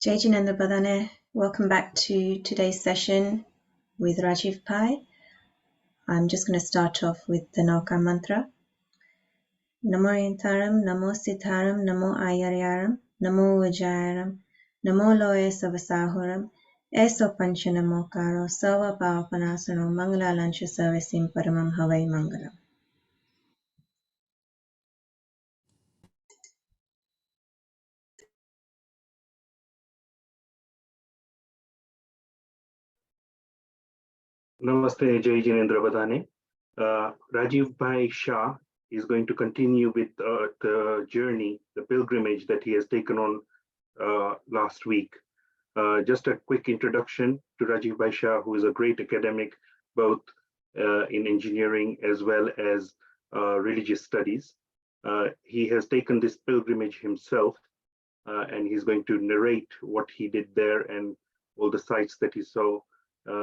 Jainism Badane, welcome back to today's session with Rajiv Pai. I'm just going to start off with the Nauka mantra. Namo Intaram, Namo Sitaram, Namo Ayaryaram, Namo Vajayaram, Namo Loe Savasahuram, Eso Panchanamo Karo, Sava Pavanasano, Mangala Lansha Servicing Paramam Havai Mangalam. Namaste, Jai Jinendra Badane. Rajiv Bhai Shah is going to continue with the journey, the pilgrimage that he has taken on last week. Just a quick introduction to Rajiv Bhai Shah, who is a great academic, both in engineering as well as religious studies. He has taken this pilgrimage himself, and he's going to narrate what he did there and all the sites that he saw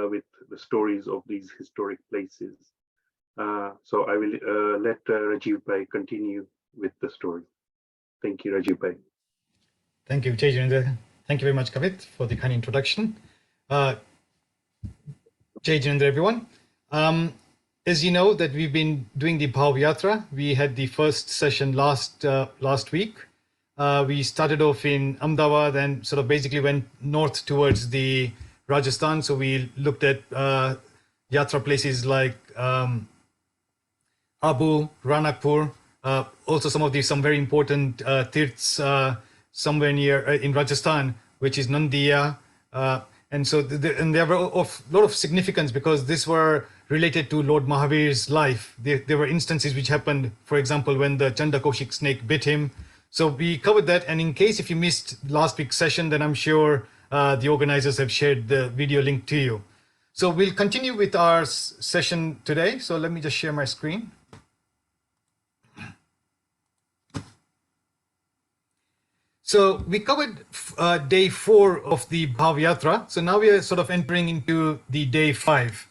with the stories of these historic places. So I will let Rajiv Bhai continue with the story. Thank you, Rajiv Bhai. Thank you, Jai. Thank you very much, Kavit, for the kind introduction. Jai Jinendra, everyone. As you know, that we've been doing the Bhav Yatra. We had the first session last week. We started off in Ahmedabad and sort of basically went north towards the Rajasthan. So we looked at Yatra places like Abu, Ranakpur, also some very important tirths somewhere near in Rajasthan, which is Nandiya. And so they were of a lot of significance because these were related to Lord Mahavir's life. There were instances which happened, for example, when the Chandakoshik snake bit him. So we covered that. And in case if you missed last week's session, then I'm sure the organizers have shared the video link to you. So we'll continue with our session today. So let me just share my screen. So we covered day 4 of the Bhav Yatra. So now we are sort of entering into the day 5.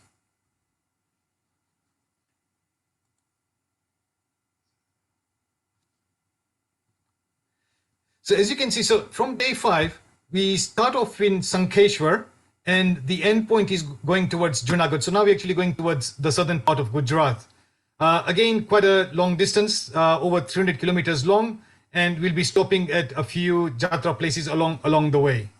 So as you can see, so from day 5, we start off in Sankeshwar and the end point is going towards Junagadh. So now we're actually going towards the southern part of Gujarat. Again, quite a long distance, over 300 kilometers long, and we'll be stopping at a few Jatra places along the way.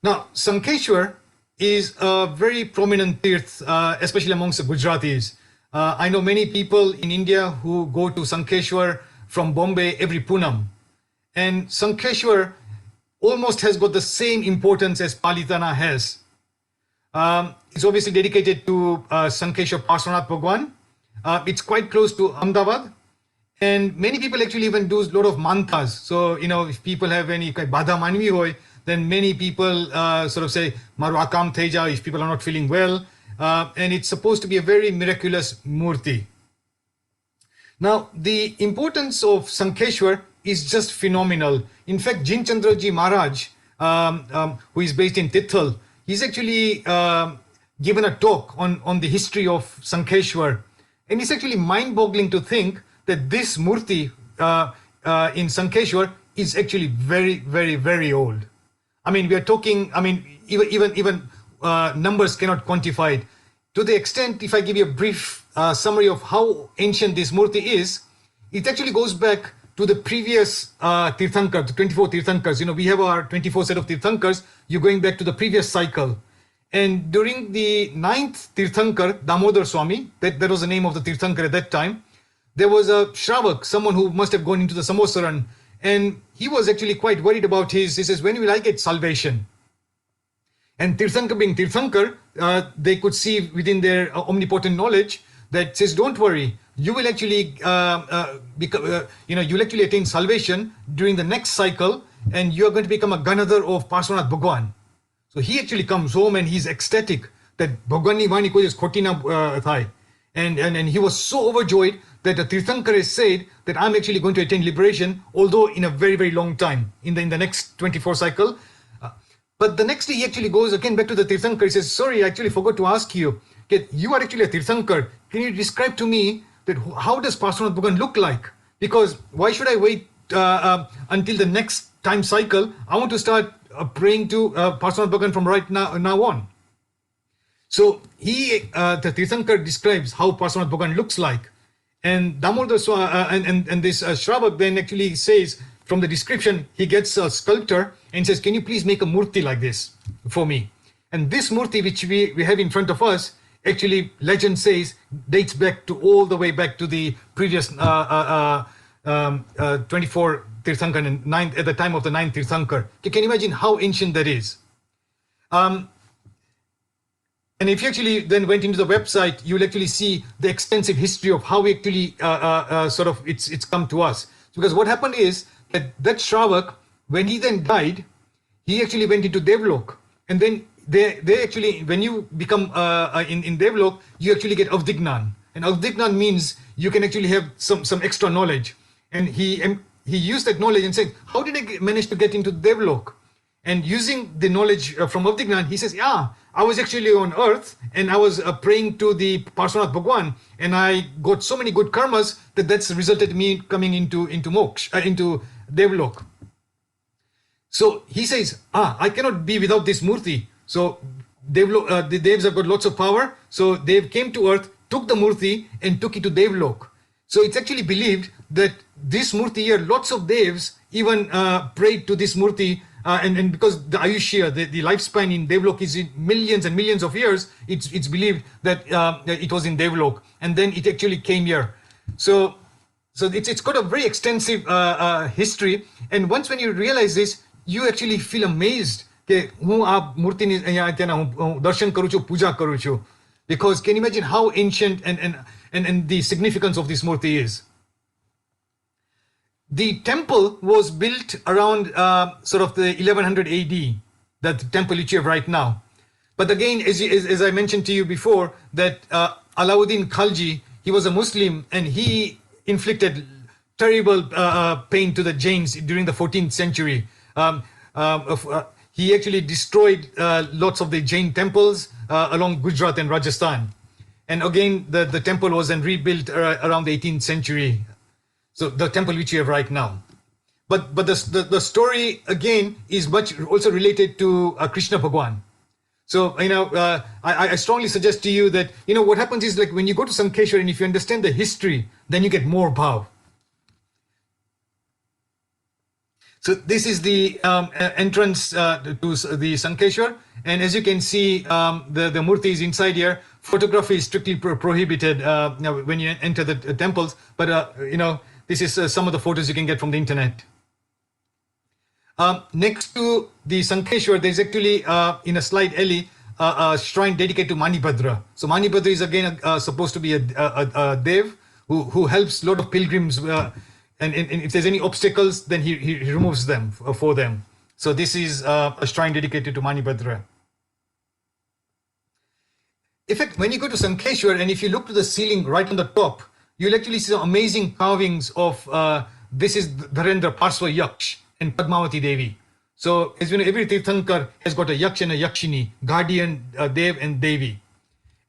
Now, Sankeshwar is a very prominent tirth, especially amongst the Gujaratis. I know many people in India who go to Sankeshwar from Bombay every Punam. And Sankeshwar almost has got the same importance as Palitana has. It's obviously dedicated to Sankeshwar Parswanath Bhagwan. It's quite close to Ahmedabad. And many people actually even do a lot of mantras. So, you know, if people have any Badha Manvi hoy, then many people sort of say, Maru Akam Teja, if people are not feeling well. And it's supposed to be a very miraculous murti. Now, the importance of Sankeshwar is just phenomenal. In fact, Jin Chandraji Maharaj, who is based in Tithal, he's actually given a talk on the history of Sankeshwar. And it's actually mind-boggling to think that this murti in Sankeshwar is actually very, very, very old. I mean, we are talking, I mean, even numbers cannot quantify it. To the extent, if I give you a brief summary of how ancient this murti is, it actually goes back to the previous Tirthankar, the 24 Tirthankars. You know, we have our 24 set of Tirthankars. You're going back to the previous cycle. And during the 9th Tirthankar, Damodar Swami, that was the name of the Tirthankar at that time, there was a Shravak, someone who must have gone into the Samosaran. And he was actually quite worried about he says, when will I get salvation? And Tirthankar being Tirthankar, they could see within their omnipotent knowledge that says, don't worry, you will actually, you'll actually attain salvation during the next cycle, and you are going to become a Ganadhar of Parswanath Bhagwan. So he actually comes home and he's ecstatic that Bhagwan ni vani ko is khotina thai. And he was so overjoyed that the Tirthankar has said that I'm actually going to attain liberation, although in a very, very long time, in the next 24 cycle. But the next day he actually goes again back to the Tirthankar. He says, sorry, I actually forgot to ask you. You are actually a Tirthankar. Can you describe to me that how does Parswanath Bhagwan look like? Because why should I wait until the next time cycle, I want to start praying to Parshvanath Bhagwan from right now on. So the Tirthankar describes how Parshvanath Bhagwan looks like. And Damodar and this Shravak then actually says, from the description, he gets a sculptor and says, can you please make a murti like this for me? And this murti, which we have in front of us, actually, legend says, dates back to all the way back to the previous 24 Tirthankar and at the time of the 9th Tirthankar. You can imagine how ancient that is. And if you actually then went into the website, you'll actually see the extensive history of how we actually it's come to us. Because what happened is that Shravak, when he then died, he actually went into Devlok, and then they actually, when you become in Devlok, you actually get Avdignan, and Avdignan means you can actually have some extra knowledge. And he used that knowledge and said, how did I manage to get into Devlok? And using the knowledge from Avdignan, he says, yeah, I was actually on earth and I was praying to the Parshvanath Bhagwan, and I got so many good karmas that's resulted in me coming into moksha, into Devlok. So he says, I cannot be without this murti. So Devlok, the Devs have got lots of power. So they came to earth, took the murti and took it to Devlok. So it's actually believed that this murti here, lots of Devs even prayed to this murti. And because the Ayushya, the lifespan in Devlok is in millions and millions of years, it's believed that it was in Devlok, and then it actually came here. So it's got a very extensive history. And once when you realize this, you actually feel amazed. હું આ મૂર્તિની અહીંયા ત્યાંના હું દર્શન કરું છું, પૂજા કરું છું. Because can you imagine how ancient and the significance of this murti is? The temple was built around sort of the 1100 AD, that temple which you have right now. But again, as I mentioned to you before, that Alauddin Khalji, he was a Muslim, and he inflicted terrible pain to the Jains during the 14th century. He actually destroyed lots of the Jain temples along Gujarat and Rajasthan. And again, the temple was then rebuilt around the 18th century. So the temple which you have right now. But the story again is much also related to Krishna Bhagwan. So, I strongly suggest to you that, what happens is, like, when you go to Sankeshwar and if you understand the history, then you get more bhav. So this is the entrance to the Sankeshwar. And as you can see, the murti is inside here. Photography is strictly prohibited when you enter the temples. But, this is some of the photos you can get from the internet. Next to the Sankeshwar, there's actually, in a slight alley, a shrine dedicated to Manibhadra. So Manibhadra is again supposed to be a dev who helps a lot of pilgrims. And if there's any obstacles, then he removes them for them. So this is a shrine dedicated to Manibhadra. In fact, when you go to Sankeshwar, and if you look to the ceiling right on the top, you'll actually see some amazing carvings of, this is Dharendra Parsva Yaksh and Padmavati Devi. So, as you know, every Tirthankar has got a Yaksh and a Yakshini, guardian Dev and Devi.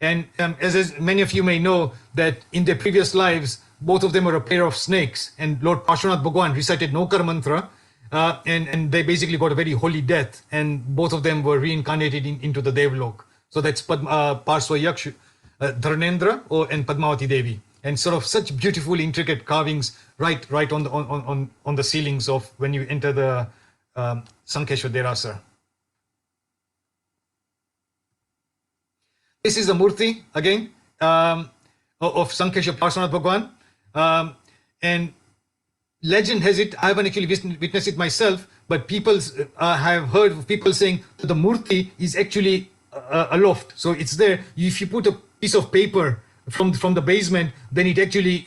And as many of you may know, that in their previous lives, both of them were a pair of snakes, and Lord Parshvanath Bhagwan recited Nokar mantra, and they basically got a very holy death, and both of them were reincarnated into the Devlok. So that's Parsva Yaksh, Dharnendra and Padmavati Devi. And sort of such beautiful, intricate carvings right on the ceilings of when you enter the Sankeshwar Derasar. This is the murti again of Sankeshwar Parshvanath Bhagwan. And legend has it, I haven't actually witnessed it myself, but people have heard of people saying that the murti is actually aloft. So it's there. If you put a piece of paper from the basement, then it actually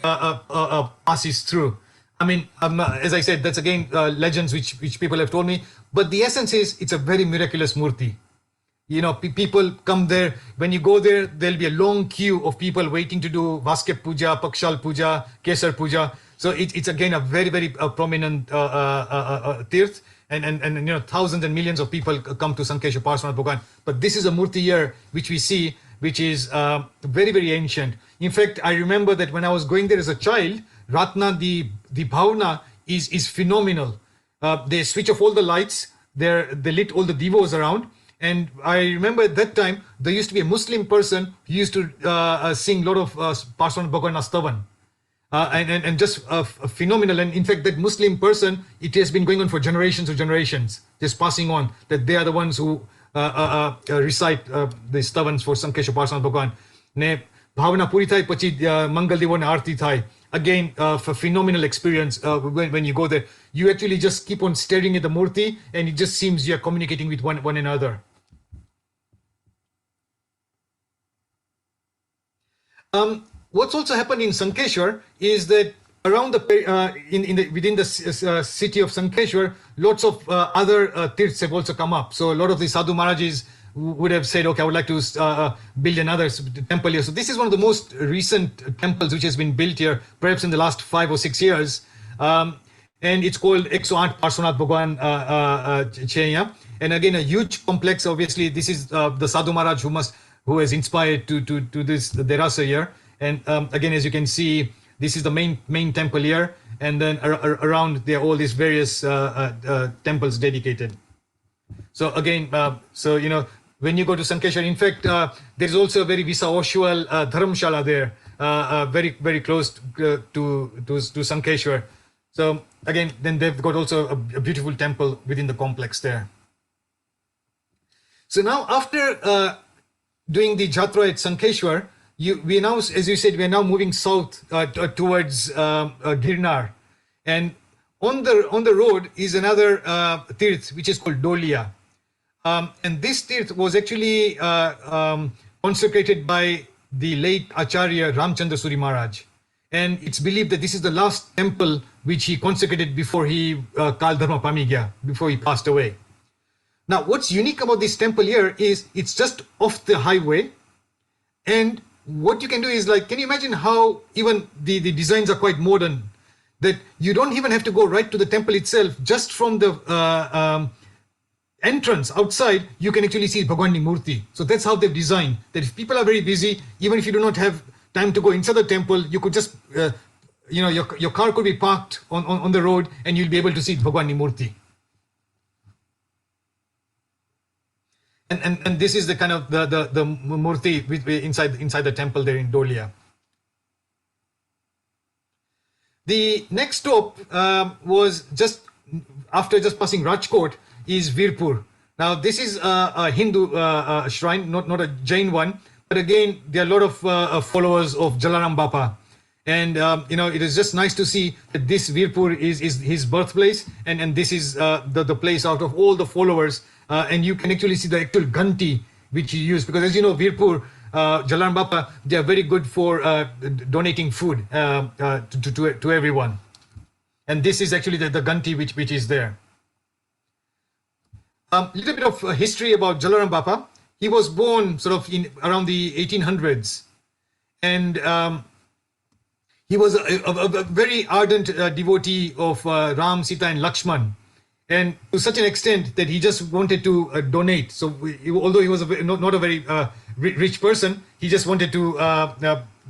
passes through. I mean, as I said, that's again legends which people have told me. But the essence is, it's a very miraculous murti. People come there. When you go there, there'll be a long queue of people waiting to do Vaskep Puja, Pakshal Puja, Kesar Puja. So it's again a very, very prominent tirth. And thousands and millions of people come to Sankeshwar Parshvanath Bhagwan. But this is a murti here, which we see, which is very, very ancient. In fact, I remember that when I was going there as a child, Ratna, the Bhavna is phenomenal. They switch off all the lights. They lit all the divos around. And I remember at that time, there used to be a Muslim person who used to sing a lot of Parson Bhagavan Astavan. And just phenomenal. And in fact, that Muslim person, it has been going on for generations of generations, just passing on that they are the ones who recite the stavans for Sankeshwar Parson Bhagavan. Ne Bhavana Puri thai pachi Mangal Devo ne Aarti thai. Again, for phenomenal experience when you go there. You actually just keep on staring at the Murti and it just seems you're communicating with one another. What's also happened in Sankeshwar is that around within the city of Sankeshwar, lots of other tirths have also come up. So a lot of the Sadhu Maharajas would have said, okay, I would like to build another temple here. So this is one of the most recent temples which has been built here, perhaps in the last 5 or 6 years. And it's called 108 Parsonath Bhagwan Chenya. And again, a huge complex. Obviously, this is the Sadhu Maharaj who has inspired to this Derasa here. And again, as you can see, this is the main temple here. And then around there are all these various temples dedicated. So again, when you go to Sankeshwar, in fact, there's also a very Visa-Oshual Dharamshala there, very, very close to Sankeshwar. So again, then they've got also a beautiful temple within the complex there. So now after doing the Jatra at Sankeshwar, we now, as you said, we are now moving south towards Girnar. And on the road is another tirth, which is called Dolia. And this tirth was actually consecrated by the late Acharya Ramchandra Suri Maharaj. And it's believed that this is the last temple which he consecrated before he Kal Dharma Pamigya, before he passed away. Now, what's unique about this temple here is it's just off the highway. And what you can do is, like, can you imagine how even the designs are quite modern, that you don't even have to go right to the temple itself. Just from the entrance outside, you can actually see Bhagwani Murti. So that's how they've designed, that if people are very busy, even if you do not have time to go inside the temple, you could just, your car could be parked on the road and you'll be able to see Bhagwani Murti. And this is the kind of the Murti inside the temple there in Dolia. The next stop was just after passing Rajkot is Virpur. Now this is a Hindu shrine, not a Jain one, but again there are a lot of followers of Jalaram Bapa, and it is just nice to see that this Virpur is his birthplace, and this is the place out of all the followers, and you can actually see the actual Ganti which he used, because as you know, Virpur, Jalaram Bapa, they are very good for donating food to everyone. And this is actually the Ganti which is there. Little bit of history about Jalaram Bapa. He was born sort of in around the 1800s. And he was a very ardent devotee of Ram, Sita and Lakshman. And to such an extent that he just wanted to donate. So although he was not a very rich person, he just wanted to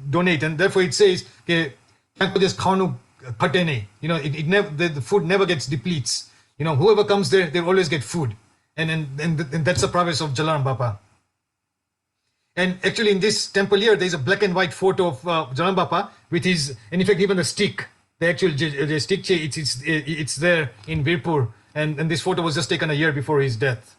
donate. And therefore it says, the food never gets depletes. Whoever comes there, they always get food. And that's the prowess of Jalaram Bapa. And actually in this temple here, there's a black and white photo of Jalaram Bapa with his, and in fact even the stick, the actual stick, it's there in Virpur. And this photo was just taken a year before his death.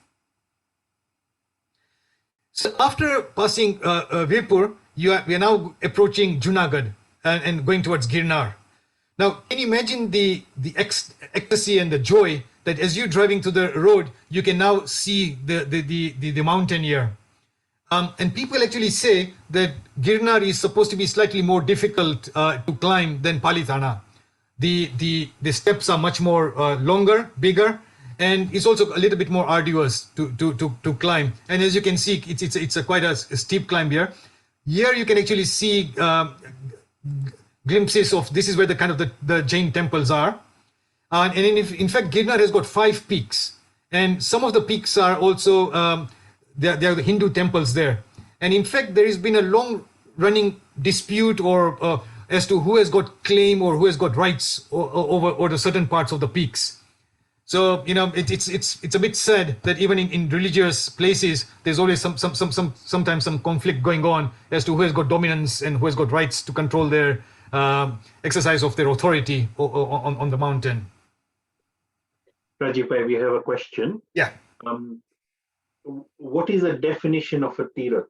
So after passing Virpur, we are now approaching Junagadh and going towards Girnar. Now, can you imagine the ecstasy and the joy that as you're driving to the road, you can now see the mountain here. And people actually say that Girnar is supposed to be slightly more difficult to climb than Palitana. The steps are much more longer, bigger, and it's also a little bit more arduous to climb. And as you can see, it's quite a steep climb here. Here you can actually see glimpses of, this is where the kind of the Jain temples are. And in fact, Girnar has got 5 peaks, and some of the peaks are also there are the Hindu temples there. And in fact, there has been a long-running dispute or as to who has got claim or who has got rights over the certain parts of the peaks. So it's a bit sad that even in religious places there's always sometimes some conflict going on as to who has got dominance and who has got rights to control their exercise of their authority on the mountain. Rajiv, we have a question. Yeah. What is the definition of a tirath?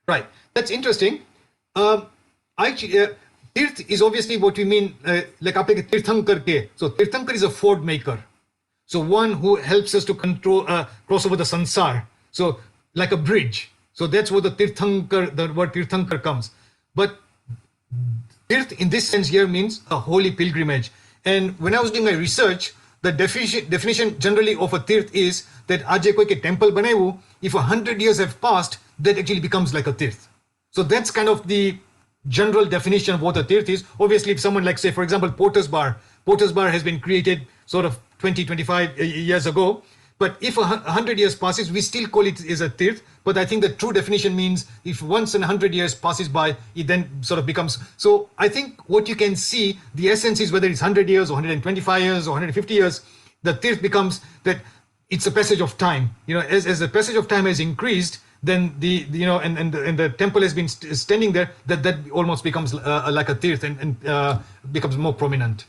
Right, that's interesting. Tirth is obviously what we mean, like aapne tirthankar ke. So tirthankar is a ford maker. So one who helps us to control, cross over the sansar. So like a bridge. So that's what the word tirthankar comes. But tirth in this sense here means a holy pilgrimage. And when I was doing my research, the definition generally of a tirth is that aaj koi ke temple banayu, if 100 years have passed, that actually becomes like a tirth. So that's kind of the general definition of what a tirth is. Obviously, if someone like, say, for example, Potter's Bar has been created sort of 20-25 years ago. But if 100 years passes, we still call it as a tirth. But I think the true definition means if once in 100 years passes by, it then sort of becomes. So I think what you can see, the essence is whether it's 100 years or 125 years or 150 years, the tirth becomes that it's a passage of time. As the passage of time has increased, then the temple has been standing there, that almost becomes like a tirth and becomes more prominent.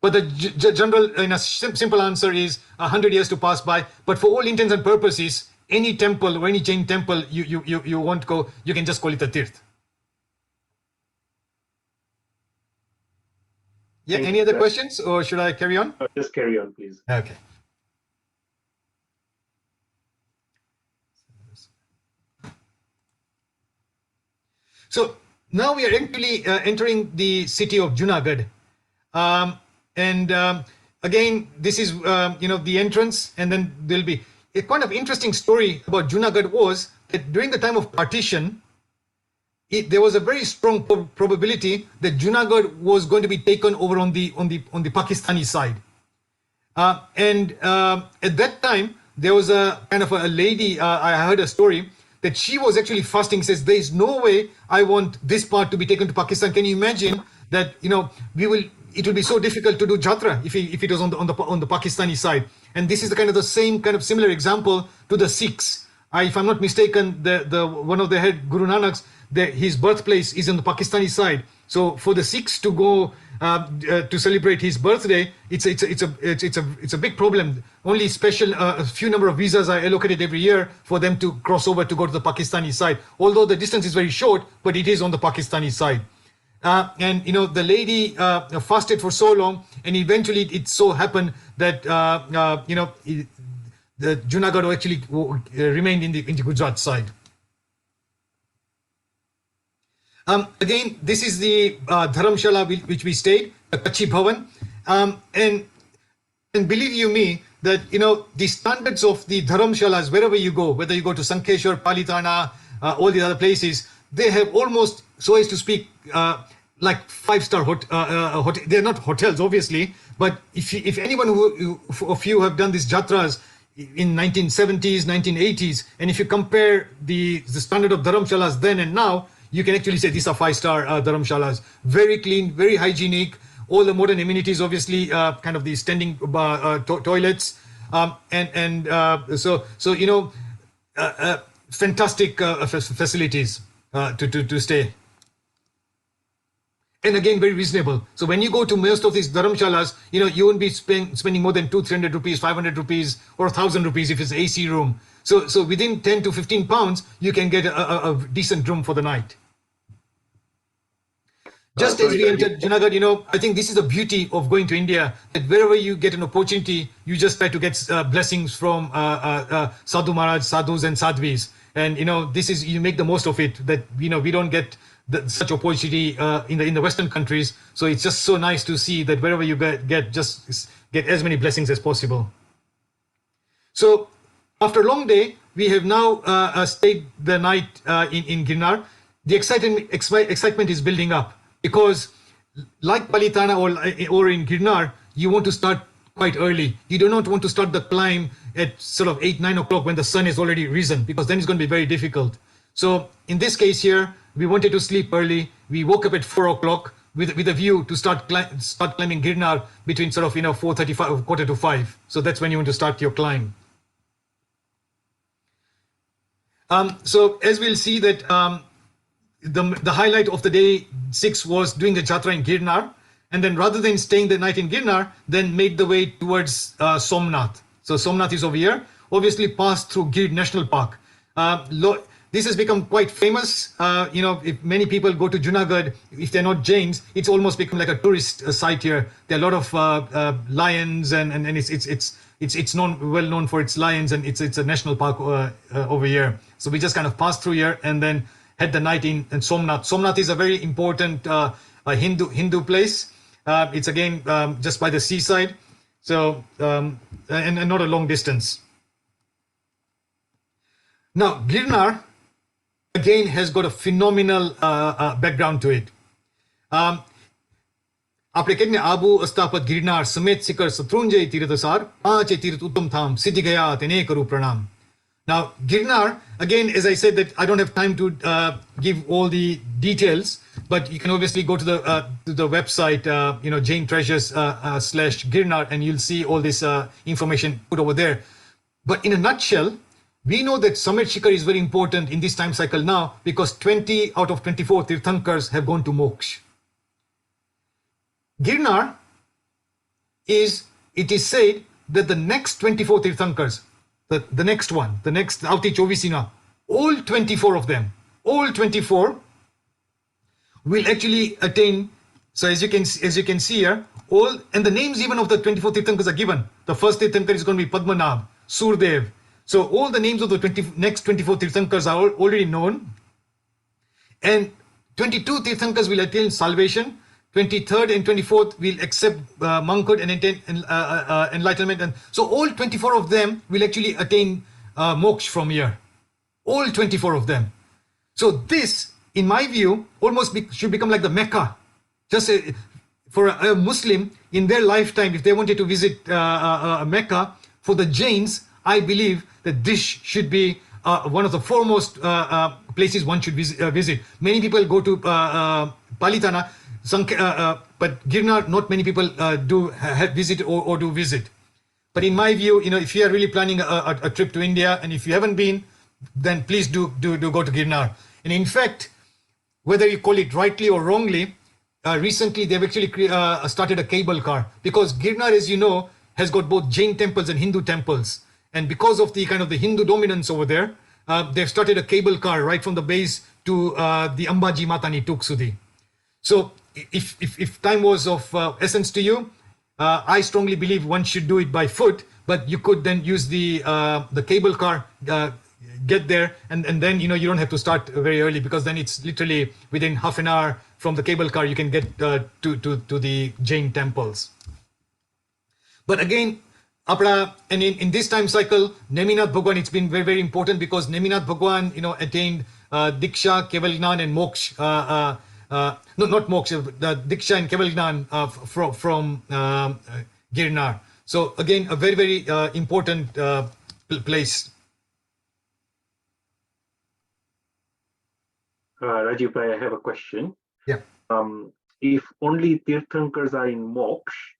But the general, simple answer is 100 years to pass by. But for all intents and purposes, any temple or any Jain temple you want to go, you can just call it a tirth. Yeah. Any other questions, or should I carry on? Just carry on, please. Okay. So now we are actually entering the city of Junagadh. Again, this is, the entrance, and then there'll be a kind of interesting story about Junagadh was that during the time of partition, there was a very strong probability that Junagadh was going to be taken over on the Pakistani side. At that time, there was a kind of a lady, I heard a story, that she was actually fasting, says, there is no way I want this part to be taken to Pakistan. Can you imagine that, it will be so difficult to do Jatra if it was on the Pakistani side. And this is the same kind of similar example to the Sikhs. If I'm not mistaken, the one of the head Guru Nanak's, his birthplace is on the Pakistani side. So for the Sikhs to go to celebrate his birthday, it's a big problem. Only a few number of visas are allocated every year for them to cross over to go to the Pakistani side. Although the distance is very short, but it is on the Pakistani side. The lady fasted for so long, and eventually it so happened that the Junagadh actually remained in the Gujarat side. Again, this is the Dharamshala which we stayed, the Kachi Bhavan, and believe you me that the standards of the Dharamshalas wherever you go, whether you go to Sankeshwar, Palitana, all the other places, they have almost, so as to speak, like 5-star hotel. They're not hotels, obviously, but if anyone of you have done these jatras in 1970s, 1980s, and if you compare the standard of dharamshalas then and now, you can actually say these are 5-star dharamshalas. Very clean, very hygienic, all the modern amenities, obviously, kind of the standing toilets, fantastic facilities to stay. And again, very reasonable. So when you go to most of these dharamshalas, you won't be spending more than 200-300 rupees, 500 rupees, or 1,000 rupees if it's an AC room. So within 10 to 15 pounds, you can get a decent room for the night. Just as we entered Junagadh, I think this is the beauty of going to India, that wherever you get an opportunity, you just try to get blessings from Sadhu Maharaj, Sadhus and Sadhvis. And, you make the most of it, that, we don't get such opportunity in the Western countries. So it's just so nice to see that wherever you get as many blessings as possible. So after a long day, we have now stayed the night in Girnar. The excitement is building up, because like Palitana or in Girnar, you want to start quite early. You do not want to start the climb at sort of 8-9 o'clock when the sun is already risen, because then it's going to be very difficult. So in this case here, we wanted to sleep early. We woke up at 4 o'clock with a view to start climbing Girnar between sort of 4:35, quarter to 5. So that's when you want to start your climb. So as we'll see that the highlight of the day 6 was doing the Jatra in Girnar, and then rather than staying the night in Girnar, then made the way towards Somnath. So Somnath is over here, obviously passed through Gir National Park. This has become quite famous. If many people go to Junagadh, if they're not Jains, it's almost become like a tourist site here. There are a lot of lions, and it's well known for its lions, and it's a national park over here. So we just kind of passed through here and then had the night in Somnath. Somnath is a very important Hindu place. It's again just by the seaside, so and not a long distance. Now Girnar again has got a phenomenal background to it. આપણે કહીએ ને આબુ અસ્તાપત ગિરનાર સમેત શિખર શત્રુંજય તીર્થસાર પાંચે તીર્થ ઉત્તમ ધામ સિદ્ધિ ગયા તેને કરું પ્રણામ. Now Girnar, again, as I said, that I don't have time to give all the details, but you can obviously go to the website, Jain Treasures /Girnar, and you'll see all this information put over there. But in a nutshell, we know that Summit Shikhar is very important in this time cycle now because 20 out of 24 Tirthankars have gone to Moksha. Girnar it is said that the next 24 Tirthankars, the next one, the next Avti Chovisina, all 24 of them, all 24 will actually attain. So as you can see here, and the names even of the 24 Tirthankars are given. The first Tirthankar is going to be Padmanabh, Surdev. So all the names of the next 24 Tirthankars are already known. And 22 Tirthankars will attain salvation. 23rd and 24th will accept monkhood and attain enlightenment. And so all 24 of them will actually attain moksha from here. All 24 of them. So this, in my view, almost should become like the Mecca. Just for a Muslim, in their lifetime, if they wanted to visit Mecca, for the Jains, I believe that this should be one of the foremost places one should visit. Many people go to Palitana, but Girnar, not many people do visit or do visit. But in my view, if you are really planning a trip to India, and if you haven't been, then please do go to Girnar. And in fact, whether you call it rightly or wrongly, recently they've actually started a cable car, because Girnar, as you know, has got both Jain temples and Hindu temples. And because of the kind of the Hindu dominance over there, they've started a cable car right from the base to the Ambaji Matani Tuksudi. So if time was of essence to you, I strongly believe one should do it by foot, but you could then use the cable car, get there, and then you don't have to start very early, because then it's literally within half an hour from the cable car you can get to the Jain temples. But again, and in this time cycle, Neminath Bhagwan, it's been very, very important, because Neminath Bhagwan, attained Diksha, Kevalgnan, and Moksha. Not Moksha, the Diksha and Kevalgnan from Girnar. So again, a very, very important place. Rajiv, I have a question. Yeah. If only Tirthankars are in Moksha,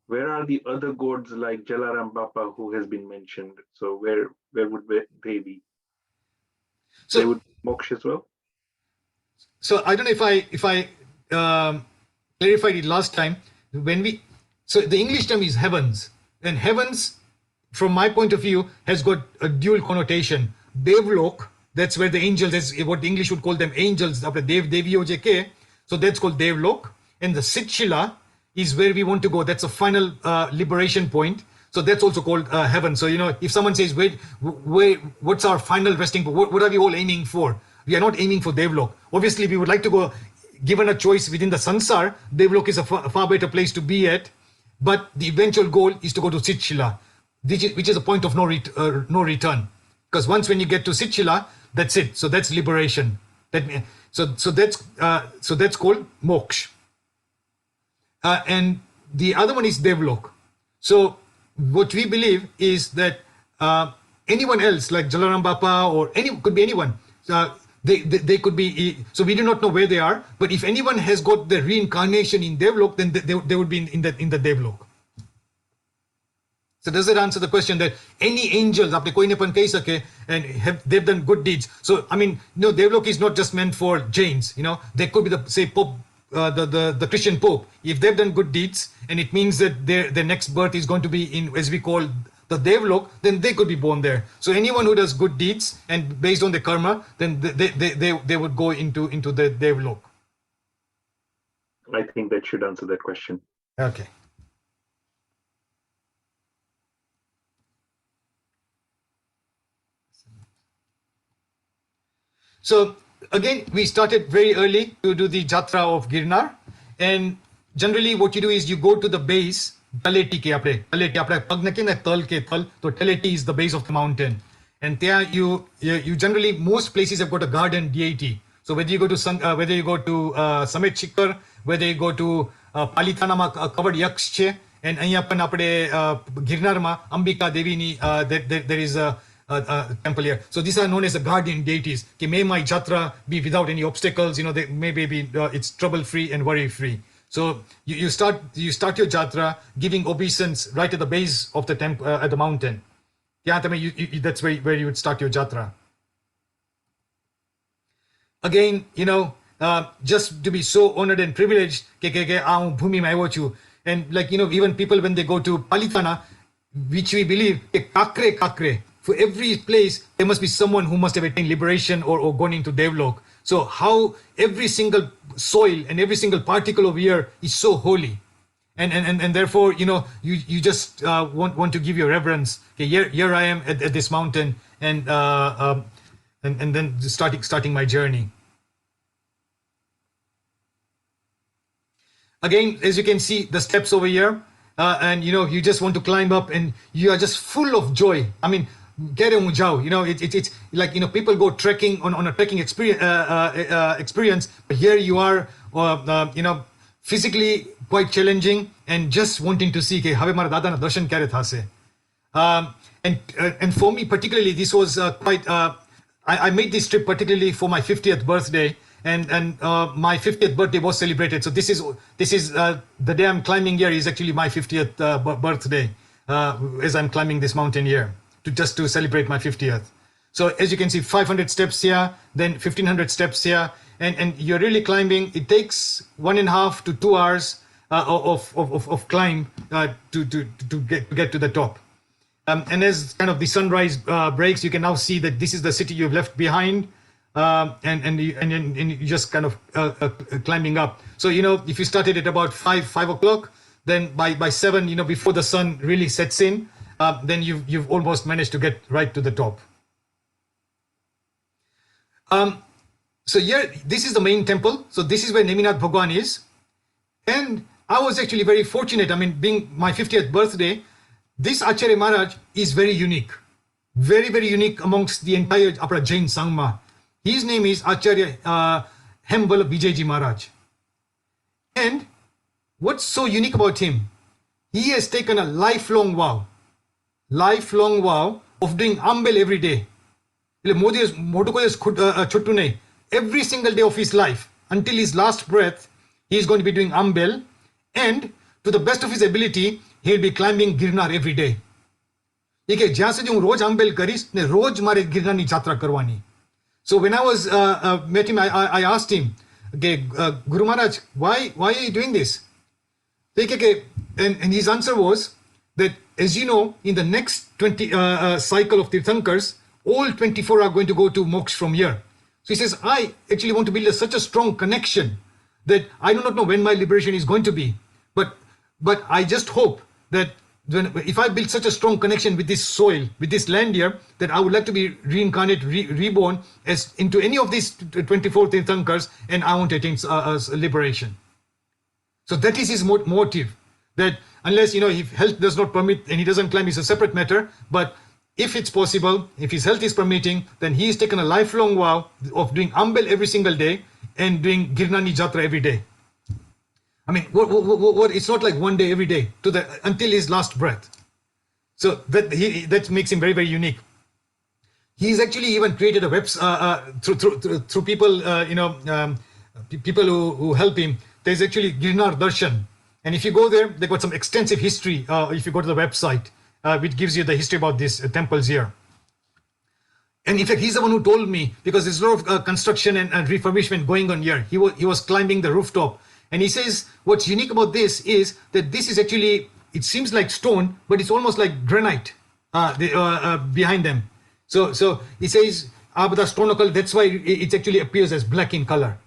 where are the other gods like Jalaram Bappa who has been mentioned? So where would they be? So they would moksha as well? So I don't know if I clarified it last time. So the English term is heavens, and heavens, from my point of view, has got a dual connotation. Devlok, that's where the angels, that's what the English would call them, angels, after Dev Deviyo JK. So that's called Devlok. And the Sitshila is where we want to go. That's a final liberation point. So that's also called heaven. So, if someone says, what's our final resting point? What are we all aiming for? We are not aiming for Devlok. Obviously, we would like to go, given a choice within the Sansar, Devlok is a far better place to be at. But the eventual goal is to go to Sitshila, which is a point of no return. Because once when you get to Sitshila, that's it. So that's liberation. So that's called moksha. And the other one is Devlok. So what we believe is that anyone else, like Jalaram Bappa or could be anyone, they could be, so we do not know where they are, but if anyone has got the reincarnation in Devlok, then they would be in the Devlok. So does that answer the question that any angels, aapne koi ne pan kahi sake, and they've done good deeds? So I mean, Devlok is not just meant for Jains. There could be the, say, Pope, the Christian Pope. If they've done good deeds, and it means that their next birth is going to be in, as we call, the Devlok, then they could be born there. So anyone who does good deeds and based on the karma, then they would go into the Devlok. I think that should answer that question. Okay. So again, we started very early to do the Jatra of Girnar, and generally what you do is you go to the base. Taleti is the base of the mountain, and there you generally, most places have got a garden deity. So whether you go to Summit Shikhar, whether you go to Palitana covered yaks che, and અહીંયા પણ આપણે ગિરનારમાં અંબિકા દેવીની there is a temple here. So these are known as the guardian deities. May my jatra be without any obstacles. They maybe be it's trouble free and worry free. So you start your jatra giving obeisance right at the base of the temple at the mountain. Yeah, that's where you would start your jatra. Again, just to be so honored and privileged, and even people when they go to Palitana, which we believe kakre. For every place, there must be someone who must have attained liberation or gone into Devlok. So how every single soil and every single particle of air is so holy. And therefore, you just want to give your reverence. Okay, here I am at this mountain, and then starting my journey. Again, as you can see, the steps over here, and you just want to climb up, and you are just full of joy. I mean, it's like people go trekking on a trekking experience, but here you are, physically quite challenging and just wanting to see have mara dada na darshan kyare thase. And for me particularly, this was quite. I made this trip particularly for my 50th birthday, and my 50th birthday was celebrated. So this is the day I'm climbing here is actually my 50th birthday, as I'm climbing this mountain here to celebrate my 50th. So as you can see, 500 steps here, then 1500 steps here, and you're really climbing. It takes 1.5 to 2 hours of climb to get to the top. And as kind of the sunrise breaks, you can now see that this is the city you've left behind, and you just kind of climbing up. So if you started at about 5 o'clock, then by 7, before the sun really sets in, then you've almost managed to get right to the top. So here, this is the main temple. So this is where Neminath Bhagwan is, and I was actually very fortunate. I mean, being my 50th birthday, this Acharya Maharaj is very unique, very, very unique amongst the entire Apra Jain Sangma. His name is Acharya Hembala Vijayji Maharaj. And what's so unique about him? He has taken a lifelong vow of doing Ambel every day. Every single day of his life, until his last breath, he is going to be doing Ambel, and to the best of his ability, he will be climbing Girnar every day. So when I was met him, I asked him, okay, Guru Maharaj, why are you doing this? And his answer was that, as you know, in the next 20 cycle of Tirthankars, all 24 are going to go to moksha from here. So he says, I actually want to build such a strong connection that I do not know when my liberation is going to be. But I just hope that if I build such a strong connection with this soil, with this land here, that I would like to be reincarnated, reborn as into any of these 24 Tirthankars, and I want to attain liberation. So that is his motive. That unless, if health does not permit and he doesn't climb, it's a separate matter. But if it's possible, if his health is permitting, then he has taken a lifelong vow of doing Ambel every single day and doing Girnani Jatra every day. I mean, what? It's not like one day every day until his last breath. So that makes him very, very unique. he's actually even created a web through people, people who help him. There's actually Girnar Darshan, and if you go there, they got some extensive history. If you go to the website, which gives you the history about these temples here. And in fact, he's the one who told me, because there's a lot of construction and refurbishment going on here. He was climbing the rooftop, and he says what's unique about this is that this is actually, it seems like stone, but it's almost like granite behind them. So he says, stone, that's why it actually appears as black in color.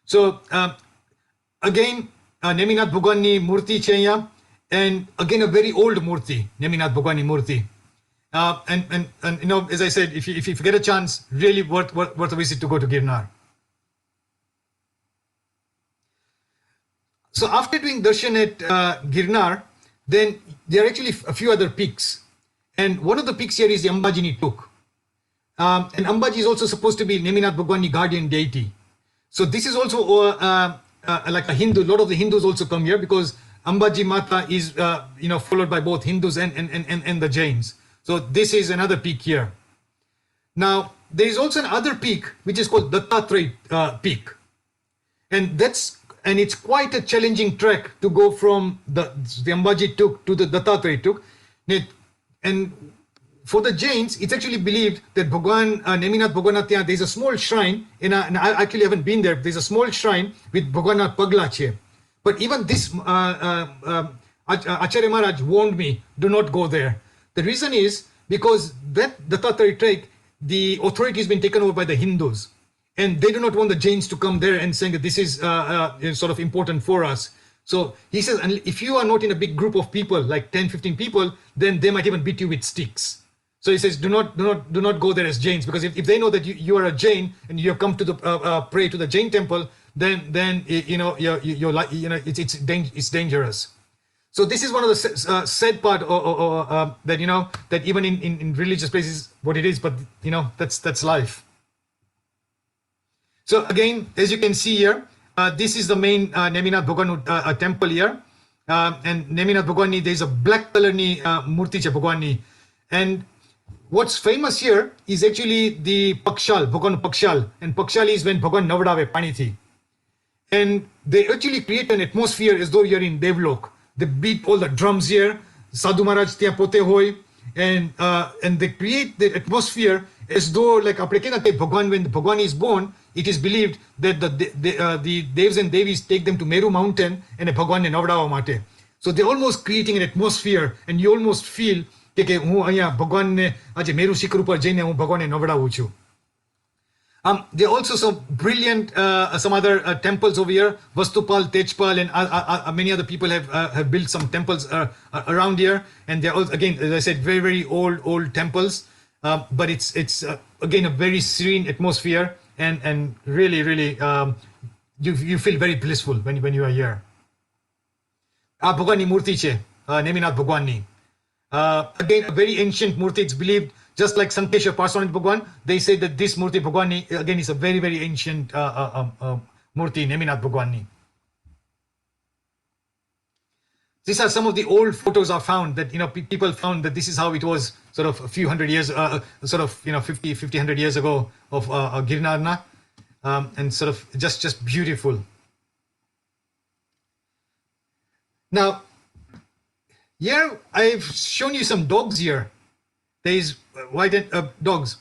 So again, Neminath Bhagwanni Murti Chenya, and again a very old Murti, Neminath Bhagwanni Murti. And as I said, if you get a chance, really worth a visit to go to Girnar. So after doing darshan at Girnar, then there are actually a few other peaks. And one of the peaks here is the Ambajini Tuk. And Ambaji is also supposed to be Neminath Bhagwanni guardian deity. So this is also like a Hindu. A lot of the Hindus also come here because Ambaji Mata is followed by both Hindus and the Jains. So this is another peak here. Now there is also another peak which is called Dattatreya peak, and it's quite a challenging trek to go from the Ambaji Tuk to the Dattatreya Tuk. And for the Jains, it's actually believed that Neminath Bhagwanath, there's a small shrine, and I actually haven't been there. There's a small shrine with Bhagwanath Paglache. But even this, Acharya Maharaj warned me, do not go there. The reason is because that Dattatreya trek, the authority has been taken over by the Hindus, and they do not want the Jains to come there and saying that this is sort of important for us. So he says, and if you are not in a big group of people, like 10, 15 people, then they might even beat you with sticks. So he says, do not go there as Jains, because if they know that you are a Jain and you have come to the pray to the Jain temple, then it's dangerous. So this is one of the sad part, that even in religious places, what it is, but that's life. So again, as you can see here, this is the main Neminath Bhagwanni temple here, and Neminath Bhagwanni, there is a black color ni Murti che Bhagwanni, and what's famous here is actually the Pakshal, Bhagwan Pakshal, and Pakshal is when Bhagwan Navadave Pani thi. And they actually create an atmosphere as though you're in Devlok. They beat all the drums here, Sadhu Maharaj ત્યાં પોતે હોય, and they create the atmosphere as though like Bhagwan, when Bhagwan is born, it is believed that the devs and devis take them to Meru mountain and a Bhagwan ne navadawa માટે. So they're almost creating an atmosphere, and you almost feel કે હું અહીંયા ભગવાનને આજે મેરુ શિખર ઉપર જઈને હું ભગવાનને નવડાવું છું. There are also some brilliant, some other temples over here. Vastupal, Tejpal, and many other people have built some temples around here. And they're all, again, as I said, very, very old temples. But it's again, a very serene atmosphere, and really, really, you feel very blissful when you are here. Bhagwanni Murti che, Neminath Bhagwanni. Again, a very ancient Murti. It's believed, just like Sankeshwar Parsanat Bhagwan, they say that this Murti Bhagwanni, again, is a very, very ancient Murti, Neminath Bhagwanni. These are some of the old photos are found that, people found that this is how it was sort of a few hundred years, 50, 100 years ago of Girnarna, and sort of just beautiful. Now, here I've shown you some dogs here. There is white dogs.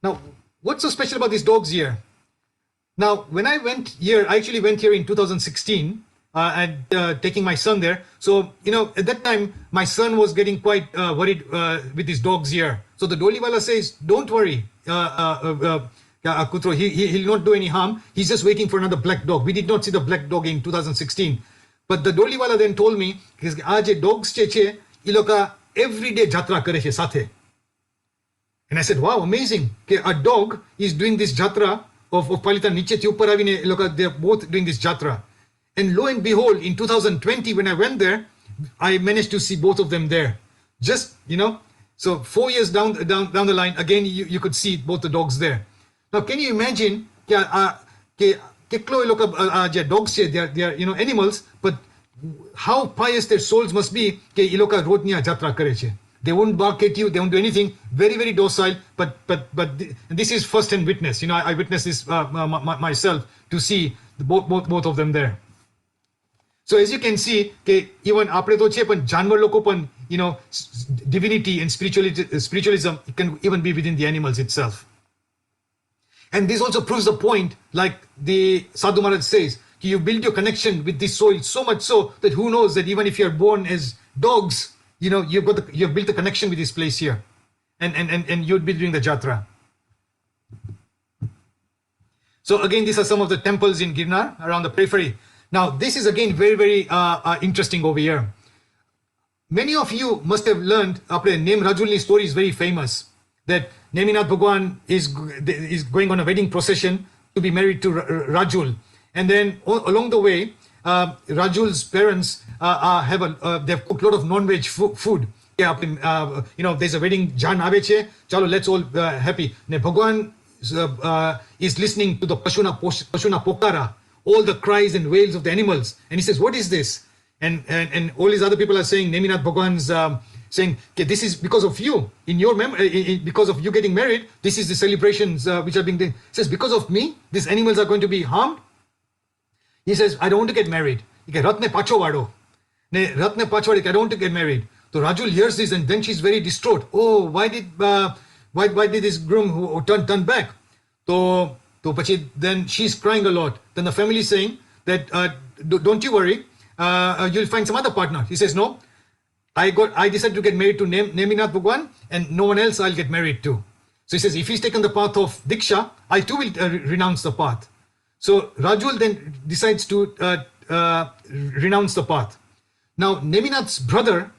Now, what's so special about these dogs here? Now, when I went here, I actually went here in 2016 and taking my son there. So, at that time, my son was getting quite worried with these dogs here. So the Doliwala says, don't worry, Kutro, he'll not do any harm. He's just waiting for another black dog. We did not see the black dog in 2016. But the Doliwala then told me, "Aaj dogs che iloka every day jatra kare che sathe." And I said, "Wow, amazing! A dog is doing this jatra of Palita niche thi upar avine iloka, they're both doing this jatra." And lo and behold, in 2020, when I went there, I managed to see both of them there. Just so 4 years down the line, again you could see both the dogs there. Now, can you imagine? Dogs, they are animals, but how pious their souls must be. Jatra kare che. They won't bark at you. They won't do anything. Very, very docile. But this is first-hand witness. I witnessed this myself to see both of them there. So as you can see, even આપણે તો છે પણ જાનવર લોકો પણ divinity and spiritualism, it can even be within the animals itself. And this also proves the point, like the Sadhu Maharaj says, you build your connection with this soil so much so that who knows that even if you're born as dogs, you've built a connection with this place here, and you'd be doing the jatra. So again, these are some of the temples in Girnar around the periphery. Now, this is again very, very interesting over here. Many of you must have learned, Name Rajulni story is very famous, that Neminath Bhagwan is going on a wedding procession to be married to Rajul. And then along the way, Rajul's parents they've cooked a lot of non-veg food. There's a wedding, Jan ave che, chalo, let's all happy. Ne Bhagwan is listening to the Pashuna Pokara, all the cries and wails of the animals. And he says, what is this? And all these other people are saying, Neminath Bhagwan's saying, okay, this is because of you, in your because of you getting married, this is the celebrations which are being done. He says, because of me, these animals are going to be harmed. He says, I don't want to get married. He says, Ratne pacho vado. I don't want to get married. So Rajul hears this and then she's very distraught. Oh, why did this groom who turn back? So then she's crying a lot. Then the family is saying that, don't you worry, you'll find some other partner. He says, no, I decided to get married to Neminath Bhagwan, and no one else I'll get married to. So he says, if he's taken the path of Diksha, I too will renounce the path. So Rajul then decides to renounce the path. Now Neminath's brother,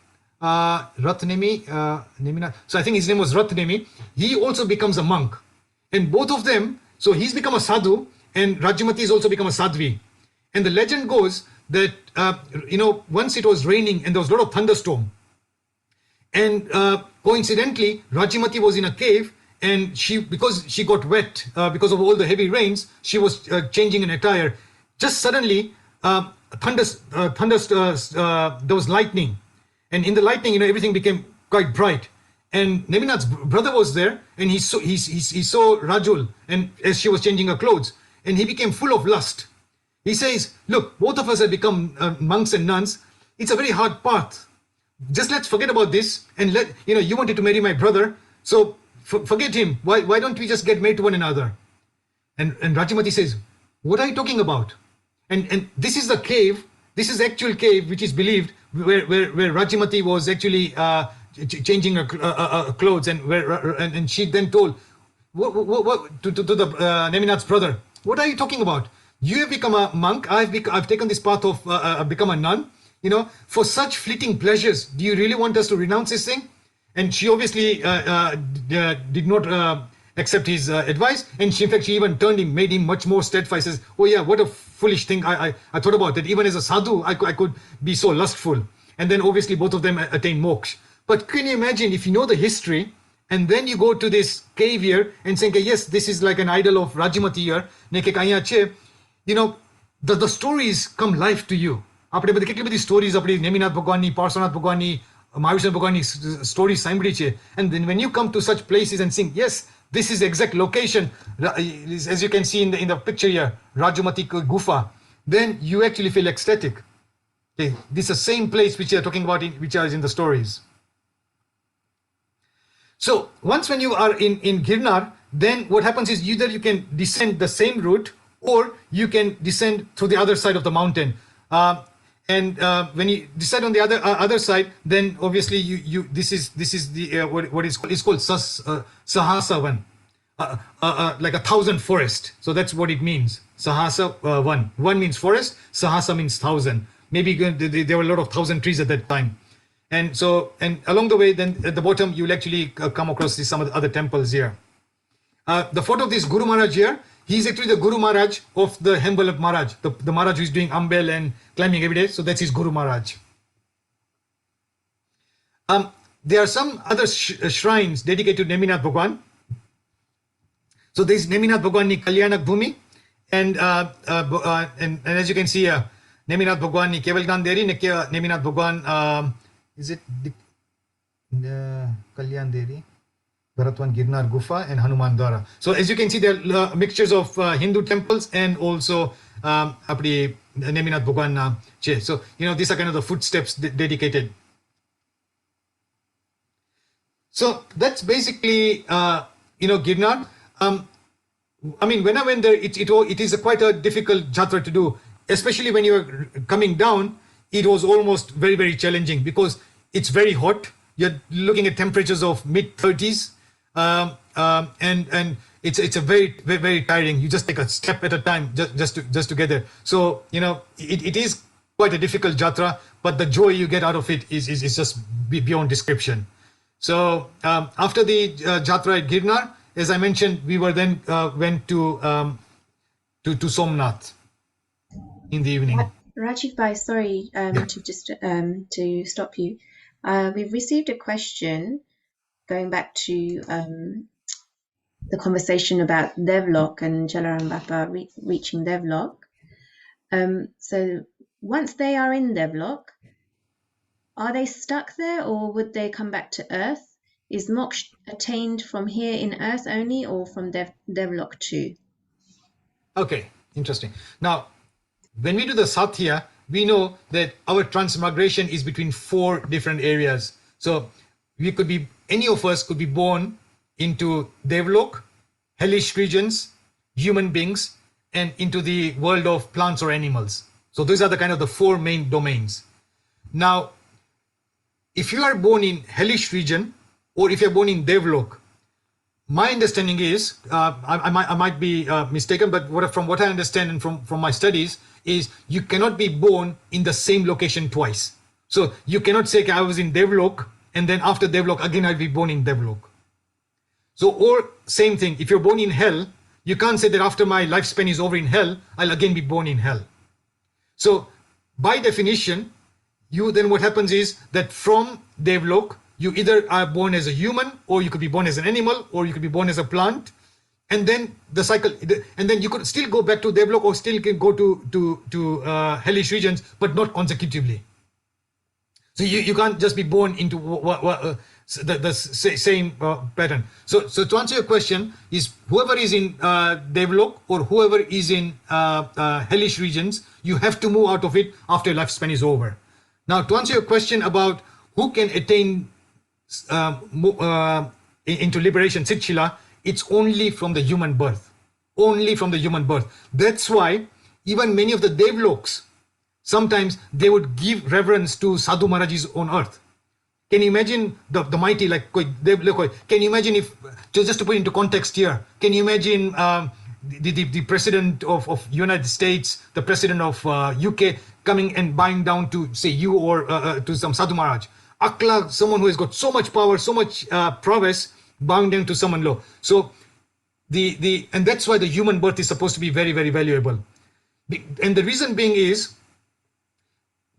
Neminath, so I think his name was Ratnemi, he also becomes a monk. And both of them, so he's become a sadhu and Rajamati has also become a sadhvi. And the legend goes that, once it was raining and there was a lot of thunderstorm. And coincidentally, Rajamati was in a cave, and because she got wet because of all the heavy rains, she was changing an attire. Just suddenly, there was lightning. And in the lightning, everything became quite bright. And Neminath's brother was there, and he saw Rajul, and as she was changing her clothes, and he became full of lust. He says, look, both of us have become monks and nuns. It's a very hard path. Just let's forget about this, and you wanted to marry my brother, so forget him. Why don't we just get married to one another? And Rajamati says, what are you talking about? And this is the cave, this is actual cave, which is believed where Rajamati was actually changing her clothes, and she then told to the Neminath's brother, what are you talking about? You have become a monk. I've taken this path of become a nun. For such fleeting pleasures, do you really want us to renounce this thing? And she obviously did not accept his advice. And in fact, she even made him much more steadfast. Says, oh yeah, what a foolish thing I thought about that. Even as a sadhu, I could be so lustful. And then obviously both of them attain moksha. But can you imagine if you know the history, and then you go to this cave here and saying, yes, this is like an idol of Rajamati here. The stories come live to you. આપણે બધી કેટલી બધી stories આપણી નેમિનાથ ભગવાનની, પાર્શ્વનાથ ભગવાનની, મહાવિષ્ણુ ભગવાનની story સાંભળી છે. And then when you come to such places and think, yes, this is the exact location, as you can see in the picture here, Rajamati Gufa, then you actually feel ecstatic. Okay, this is the same place which you are talking about, which is in the stories. So once when you are in Girnar, then what happens is either you can descend the same route or you can descend through the other side of the mountain. And when you decide on the other side, then obviously this is the what is called Sahasavan, like 1,000 forest. So that's what it means. Sahasa one means forest, Sahasa means 1,000. Maybe there were a lot of 1,000 trees at that time. And along the way, then at the bottom, you'll actually come across some of the other temples here. The photo of this Guru Maharaj here, he's actually the Guru Maharaj of the Hembalap Maharaj, the Maharaj who is doing Ambel and climbing every day. So that's his Guru Maharaj. There are some other shrines dedicated to Neminath Bhagwan. So there's Neminath Bhagwan ni Kalyanak Bhumi, and as you can see here, Neminath Bhagwan ni Kevalgan Deri, Neminath Bhagwan, is it Kalyan Devi, Bharatwan Girnar Gufa, and Hanuman Dwara. So as you can see, there are mixtures of Hindu temples and also apdi Neminath Bhagwan na che. So these are kind of the footsteps dedicated. So that's basically Girnar. I mean, when I went there, it is quite a difficult jatra to do, especially when you're coming down. It was almost very, very challenging because it's very hot. You're looking at temperatures of mid 30s, and it's a very, very, very tiring. You just take a step at a time just to get there. So it is quite a difficult jatra, but the joy you get out of it is just beyond description. So after the jatra at Girnar, as I mentioned, we were then went to Somnath in the evening. Rajiv Bhai, sorry to stop you. We've received a question going back to the conversation about Devlock and Jalaram Bapa reaching Devlock. So once they are in Devlock, are they stuck there or would they come back to Earth? Is moksha attained from here in Earth only or from Devlock too? Okay, interesting. Now, when we do the Satya, we know that our transmigration is between 4 different areas. So any of us could be born into Devlok, hellish regions, human beings, and into the world of plants or animals. So these are the kind of the 4 main domains. Now, if you are born in hellish region or if you're born in Devlok, my understanding is, I might be mistaken, but from what I understand and from my studies is you cannot be born in the same location twice. So you cannot say, I was in Devlok and then after Devlok again I'll be born in Devlok. So, or same thing, if you're born in hell, you can't say that after my lifespan is over in hell, I'll again be born in hell. So by definition, then what happens is that from Devlok, you either are born as a human, or you could be born as an animal, or you could be born as a plant, and then the cycle, and then you could still go back to Devlok or still can go to hellish regions, but not consecutively. So you can't just be born into the same pattern. So to answer your question, is whoever is in Devlok or whoever is in hellish regions, you have to move out of it after lifespan is over. Now, to answer your question about who can attain into liberation, Sitchila, it's only from the human birth. Only from the human birth. That's why even many of the Devloks, sometimes they would give reverence to Sadhu Maharajis on earth. Can you imagine the mighty, like, can you imagine if, just to put into context here, can you imagine the president of United States, the president of UK coming and bowing down to, say, you or to some Sadhu Maharaj? Akla, someone who has got so much power, so much prowess, bowing down to someone low. So and that's why the human birth is supposed to be very, very valuable. And the reason being is,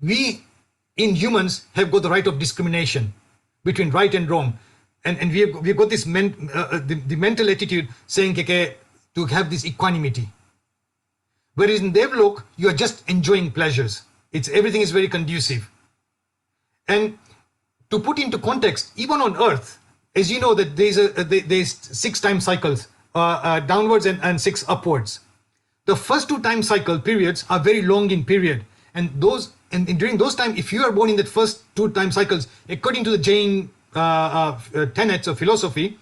we in humans have got the right of discrimination between right and wrong, and we've got this the mental attitude saying to have this equanimity. Whereas in Devlok, you are just enjoying pleasures. Everything is very conducive. And to put into context, even on Earth, as you know that there's 6 time cycles, downwards and 6 upwards. The first 2 time cycle periods are very long in period, and during those time, if you are born in that first 2 time cycles, according to the Jain tenets of philosophy,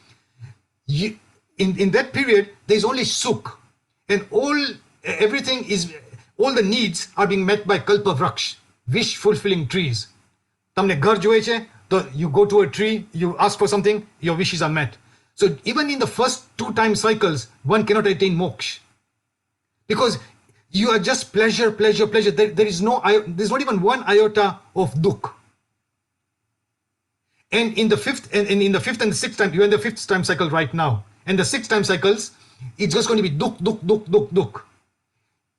in that period there's only sukh, and all the needs are being met by kalpa vraksh, wish fulfilling trees. Tamne ghar joye che, you go to a tree, you ask for something, your wishes are met. So even in the first 2 time cycles, one cannot attain moksha, because you are just pleasure. There's not even one iota of dukh. And in the fifth and the 6th time, you're in the 5th time cycle right now. And the 6th time cycles, it's just going to be dukh.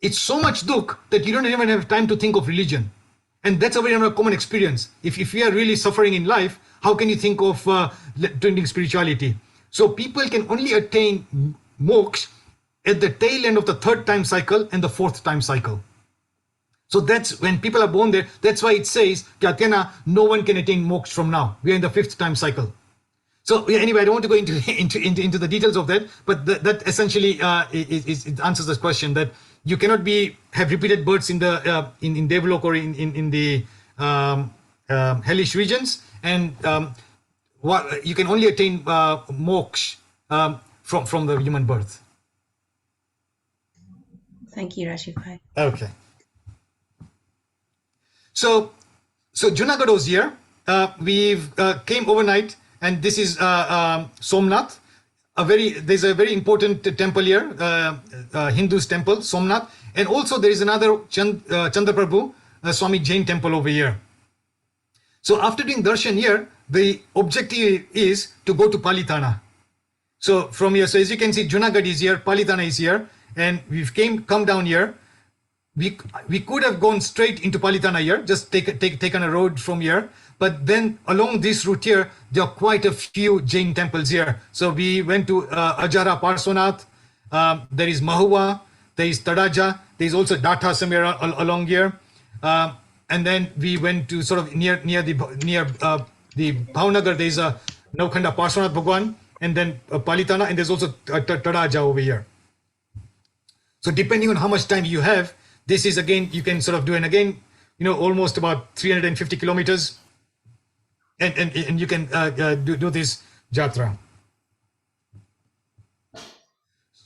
It's so much dukh that you don't even have time to think of religion. And that's a very common experience. If you are really suffering in life, how can you think of doing spirituality? So people can only attain moksha at the tail end of the 3rd time cycle and the 4th time cycle. So that's when people are born there. That's why it says, no one can attain moksha from now. We are in the 5th time cycle. So yeah, anyway, I don't want to go into the details of that, but that essentially it answers this question that you cannot have repeated births in the in Devalok or in the hellish regions, and you can only attain moksha from the human birth. Thank you, Rajiv Bhai. Okay. So Junagadh was here. We've came overnight, and this is Somnath. There's a very important temple here, Hindu's temple, Somnath, and also there is another Chandraprabhu Swami Jain temple over here. So after doing darshan here, the objective is to go to Palitana. So from here, so as you can see, Junagadh is here, Palitana is here, and we've come down here. We could have gone straight into Palitana here, just taken a road from here. But then along this route here, there are quite a few Jain temples here. So we went to Ajara Parsonath, there is Mahua, there is Tadaja, there is also Datha somewhere along here. And then we went to sort of near the Bhavnagar, there is a Navkhanda Parsonath Bhagwan, and then Palitana, and there's also Tadaja over here. So depending on how much time you have, this is again, you can sort of do, and again, almost about 350 kilometers. And you can do this jatra.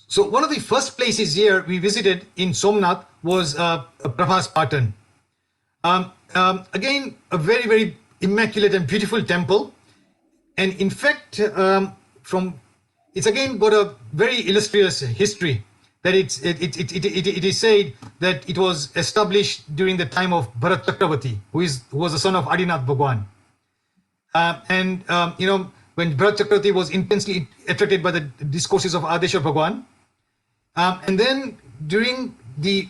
So one of the first places here we visited in Somnath was Prabhas Patan. Again, a very, very immaculate and beautiful temple. And in fact, it's again got a very illustrious history. That it is said that it was established during the time of Bharat Chakravarti, who was the son of Adinath Bhagwan. When Bharat Chakravarti was intensely attracted by the discourses of Adeshwar Bhagwan, and then during the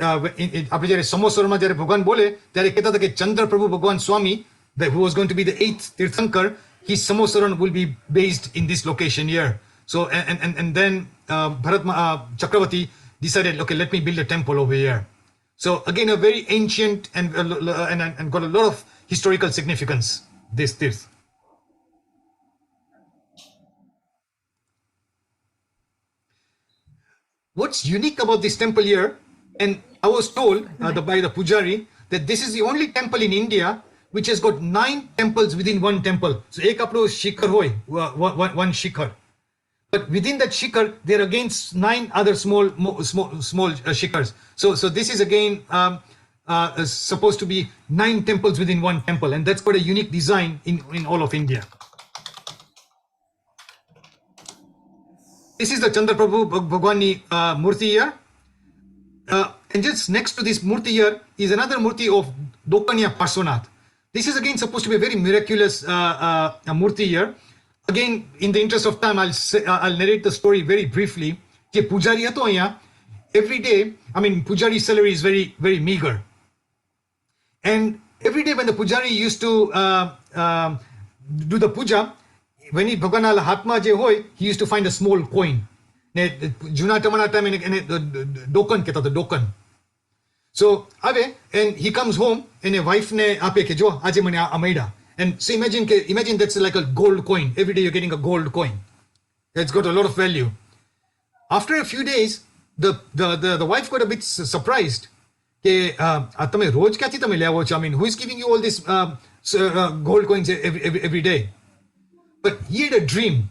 આપણે જ્યારે સમોસરમાં જ્યારે ભગવાન બોલે ત્યારે કહેતા હતા કે ચંદ્રપ્રભુ ભગવાન સ્વામી who was going to be the 8th Tirthankar, his Samosaran will be based in this location here. So and then Bharat Chakravarti decided, okay, let me build a temple over here. So again, a very ancient and got a lot of historical significance, this Tirth. What's unique about this temple here, and I was told by the Pujari that this is the only temple in India which has got 9 temples within one temple. So ek apno shikhar hoy, one shikhar. But within that shikhar, there are again 9 other small shikhars. So this is again supposed to be 9 temples within one temple, and that's got a unique design in all of India. This is the Chandraprabhu Bhagwani Murti here. And just next to this Murti here is another Murti of Dokanya Parsonath. This is again supposed to be a very miraculous Murti here. Again, in the interest of time, I'll narrate the story very briefly. Pujari hato aya, every day, Pujari's salary is very, very meager. And every day when the Pujari used to do the puja, when he Bhagwan Hatma je hoy, he used to find a small coin. Juna Tamana time Dokan keta the Dokan. So, and he comes home and a wife ne ape ke jo aje mane amaida. And so imagine that's like a gold coin. Every day you're getting a gold coin. It's got a lot of value. After a few days, the wife got a bit surprised. Who is giving you all this gold coins every day? But he had a dream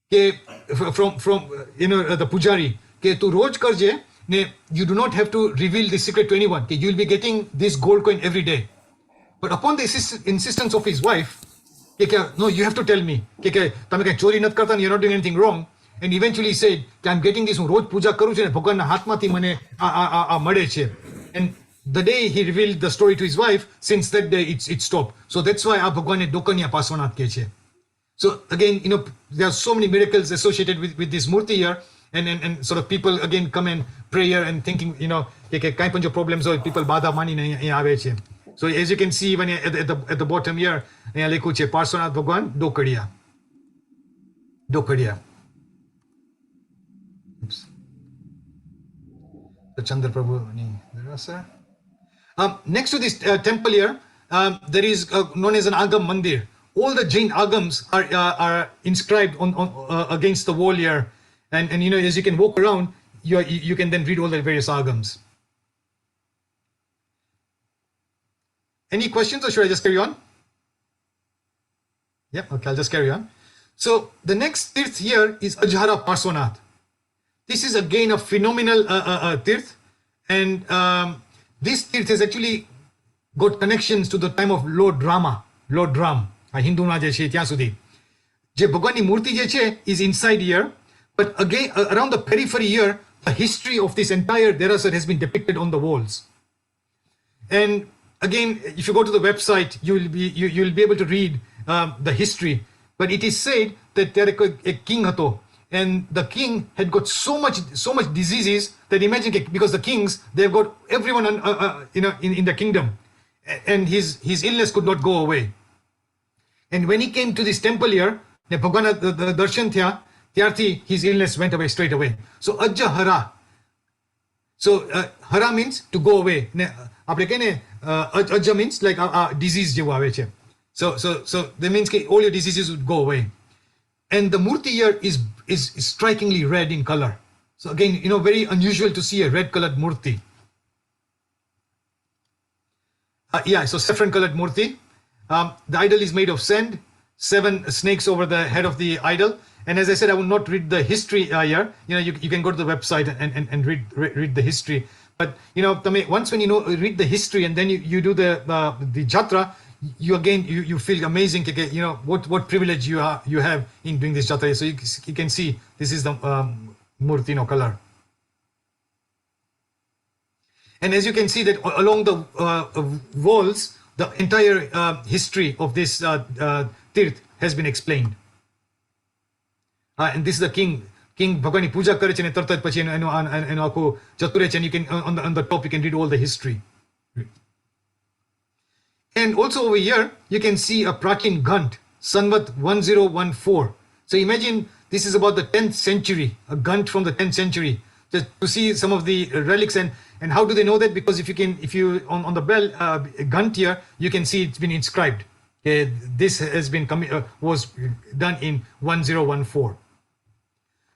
from the Pujari. Tu roj karje, you do not have to reveal this secret to anyone. You will be getting this gold coin every day. But upon the insistence of his wife, no, you have to tell me. You're not doing anything wrong. And eventually he said, I'm getting this roj puja karu chhe, Bhagwan na hatmati mane made che. And the day he revealed the story to his wife, since that day it stopped. So that's why Bhagwan ne Dokanya Parsonath ke che. So again, there are so many miracles associated with this Murti here, and sort of people again come and pray here and thinking, kai panjo problems or people bada mani nahi ave che. So as you can see, when at the bottom here, lekhu che Parsonath Bhagwan Dokadiya. Oops. The Chandraprabhu ni darasa. Next to this temple here, there is known as an Agam Mandir. All the Jain Agams are inscribed on against the wall here, and as you can walk around, you can then read all the various Agams. Any questions, or should I just carry on? Yeah, okay, I'll just carry on. So the next tirth here is Ajhara Parswanath. This is again a phenomenal tirth, and this tirth has actually got connections to the time of Lord Rama, Lord Ram, Hinduna je છે ત્યાં સુધી. જે ભગવાનની મૂર્તિ જે છે is inside here, but again around the periphery here, the history of this entire Derasar has been depicted on the walls. And again, if you go to the website, you'll be able to read the history. But it is said that there a king હતો, and the king had got so much diseases that imagine, because the kings, they've got everyone in the kingdom, and his illness could not go away. And when he came to this temple here, the ભગવાનના દર્શન થયા, ત્યારથી his illness went away straight away. So Ajja Hara. So Hara means to go away. આપણે કહીએ ને Ajja means like disease જેવું આવે છે. So that means that all your diseases would go away. And the murti here is strikingly red in color. So again, very unusual to see a red colored murti. So saffron colored murti. The idol is made of sand, 7 snakes over the head of the idol. And as I said, I will not read the history here. You can go to the website and read the history. But once when read the history and then you do the jatra, you feel amazing. What privilege you have in doing this jatra. So you can see this is the murti color. And as you can see that along the walls, the entire history of this tirth has been explained. And this is the king ભગવાનની પૂજા કરે છે ને તરત જ પછી એનો આખું જતું રહે છે, and you can on the top you can read all the history. And also over here you can see a Pratin Gant, Sanvat 1014. So imagine this is about the 10th century, a Gant from the 10th century. Just to see some of the relics. And how do they know that? Because if you on the bell Gant here, you can see it's been inscribed. This has been was done in 1014.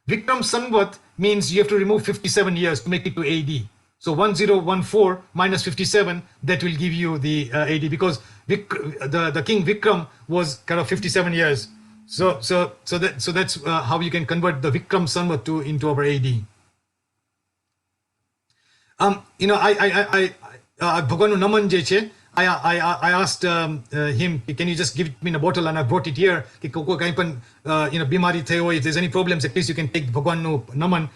Vikram Sanvat means you have to remove 57 years to make it to AD. So 1014 minus 57, that will give you the AD, because the king Vikram was kind of 57 years. So that's how you can convert the Vikram Sanvat into our AD. ભગવાનનું નમન જે છે, I asked him, can you just give me in a bottle, and I brought it here. કે કોઈ કંઈ પણ બીમારી થઈ હોય, if there's any problems, at least you can take ભગવાનનું નમન.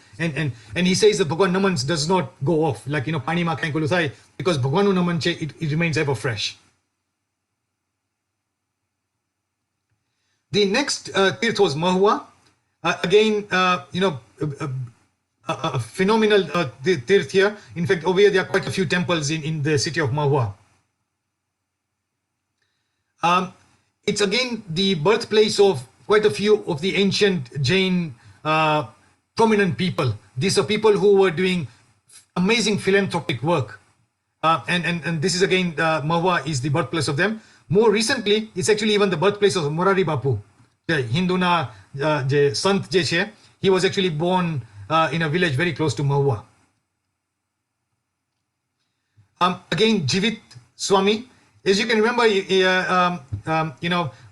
And he says that ભગવાન નમન does not go off, like પાણીમાં કંઈક ઓલું થાય, because ભગવાનનું નમન છે, it remains ever fresh. The next tirth was Mahua. Again, a phenomenal tirth here. In fact, over here there are quite a few temples in the city of Mahua. It's again the birthplace of quite a few of the ancient Jain prominent people. These are people who were doing amazing philanthropic work. And this is again, Mahua is the birthplace of them. More recently, it's actually even the birthplace of Morari Bapu. Hinduna je Sant je છે, he was actually born in a village very close to Mahua. Again, Jivit Swami. As you can remember,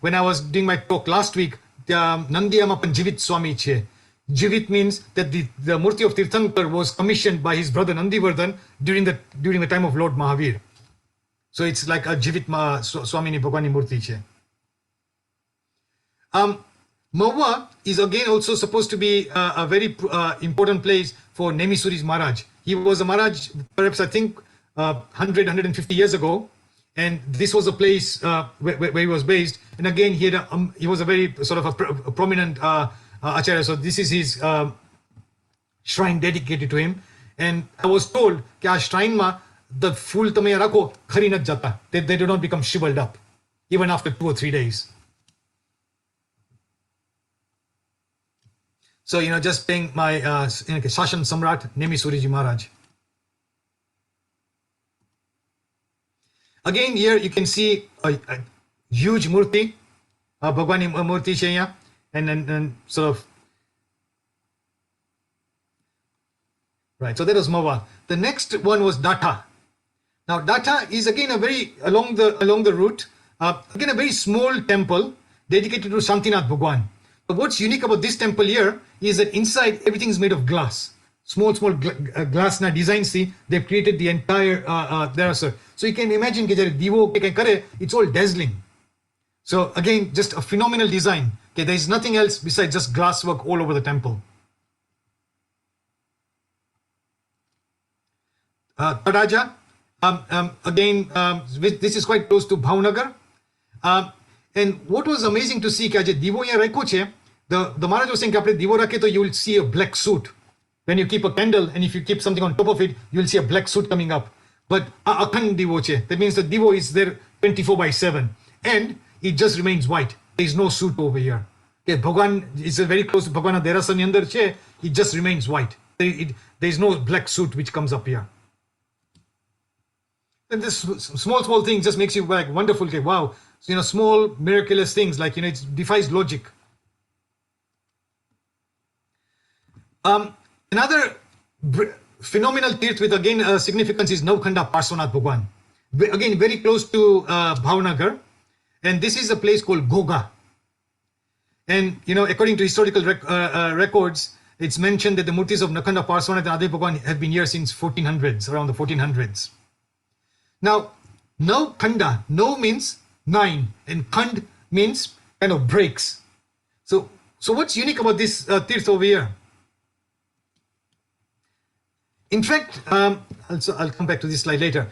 when I was doing my talk last week, Nandiyamapan Jivit Swami che. Jivit means that the Murti of Tirthankar was commissioned by his brother Nandivardhan during the time of Lord Mahavir. So it's like a Jivit Swami ni Bhagwani Murti che. Mahua is again also supposed to be a very important place for Nemisuri's Maharaj. He was a Maharaj, perhaps I think 150 years ago, and this was a place where he was based. And again, he was a very sort of a prominent acharya. So this is his shrine dedicated to him. And I was told that આ shrine the fool તમે રાખો ખરી નથી જતા. They do not become shriveled up even after 2 or 3 days. So just paying my Shashan Samrat Nemi Suriji Maharaj. again here you can see a huge murti, Bhagwan murti છે અહીંયા, and sort of, right, so that was Mawar. The next one was Data. Now Data is again a very, along the route, again a very small temple dedicated to Shantinath Bhagwan. But what's unique about this temple here is that inside everything is made of glass. Small glass na design see, they've created the entire there, sir. So you can imagine कि जब दीवो के करे, it's all dazzling. So again, just a phenomenal design. Okay, there is nothing else besides just glass work all over the temple. Taraja, again, this is quite close to Bhavnagar. And what was amazing to see, કે Divo ya rakho છે, the Maharaj was saying કે આપણે Divo rakhe, so you will see a black suit. When you keep a candle and if you keep something on top of it, you will see a black suit coming up. But akhand Divo છે, that means the Divo is there 24/7 and it just remains white. There is no suit over here. Okay, Bhagwan is very close to Bhagwan Derasa ni andar છે, it just remains white. There is no black suit which comes up here. And this small thing just makes you like wonderful. Okay, wow, so, small miraculous things, like, it defies logic. Another phenomenal tirth with again significance is Navkhanda Parswanath Bhagwan. Again, very close to Bhavnagar, and this is a place called Goga. And according to historical records, it's mentioned that the murtis of Navkhanda Parswanath and Adi Bhagwan have been here since 1400s, around the 1400s. Now, Navkhanda, Nav means 9, and Khand means kind of breaks. So what's unique about this tirth over here? In fact, I'll come back to this slide later.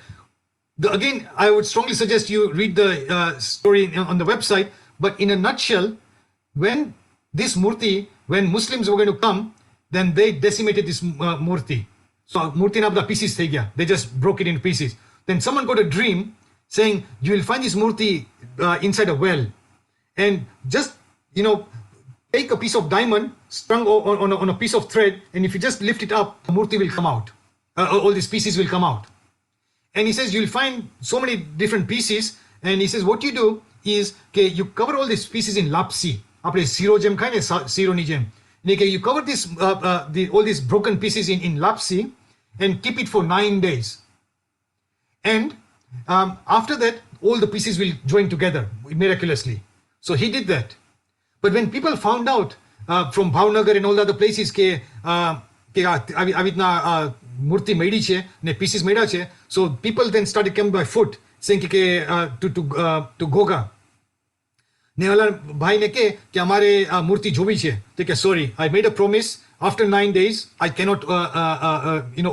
Again, I would strongly suggest you read the story on the website, but in a nutshell, when when Muslims were going to come, then they decimated this murti. So murti na apna pieces થઈ ગયા. They just broke it into pieces. Then someone got a dream saying, you will find this murti inside a well, and just, take a piece of diamond strung on a piece of thread, and if you just lift it up, the murti will come out. All these pieces will come out. And he says, you'll find so many different pieces, and he says, what you do is, okay, you cover all these pieces in lapsi. Apne siro jem khai ne, siro ni jem. You cover this, all these broken pieces in lapsi and keep it for 9 days. And after that, all the pieces will join together miraculously. So he did that. But when people found out from Bhavnagar and all the other places કે આવી રીતના મૂર્તિ મળી છે ને pieces મળ્યા છે, so people then started coming by foot saying to Goga. ને ઓલા ભાઈને કે અમારે આ મૂર્તિ જોવી છે, તો કે sorry, I made a promise, after 9 days I cannot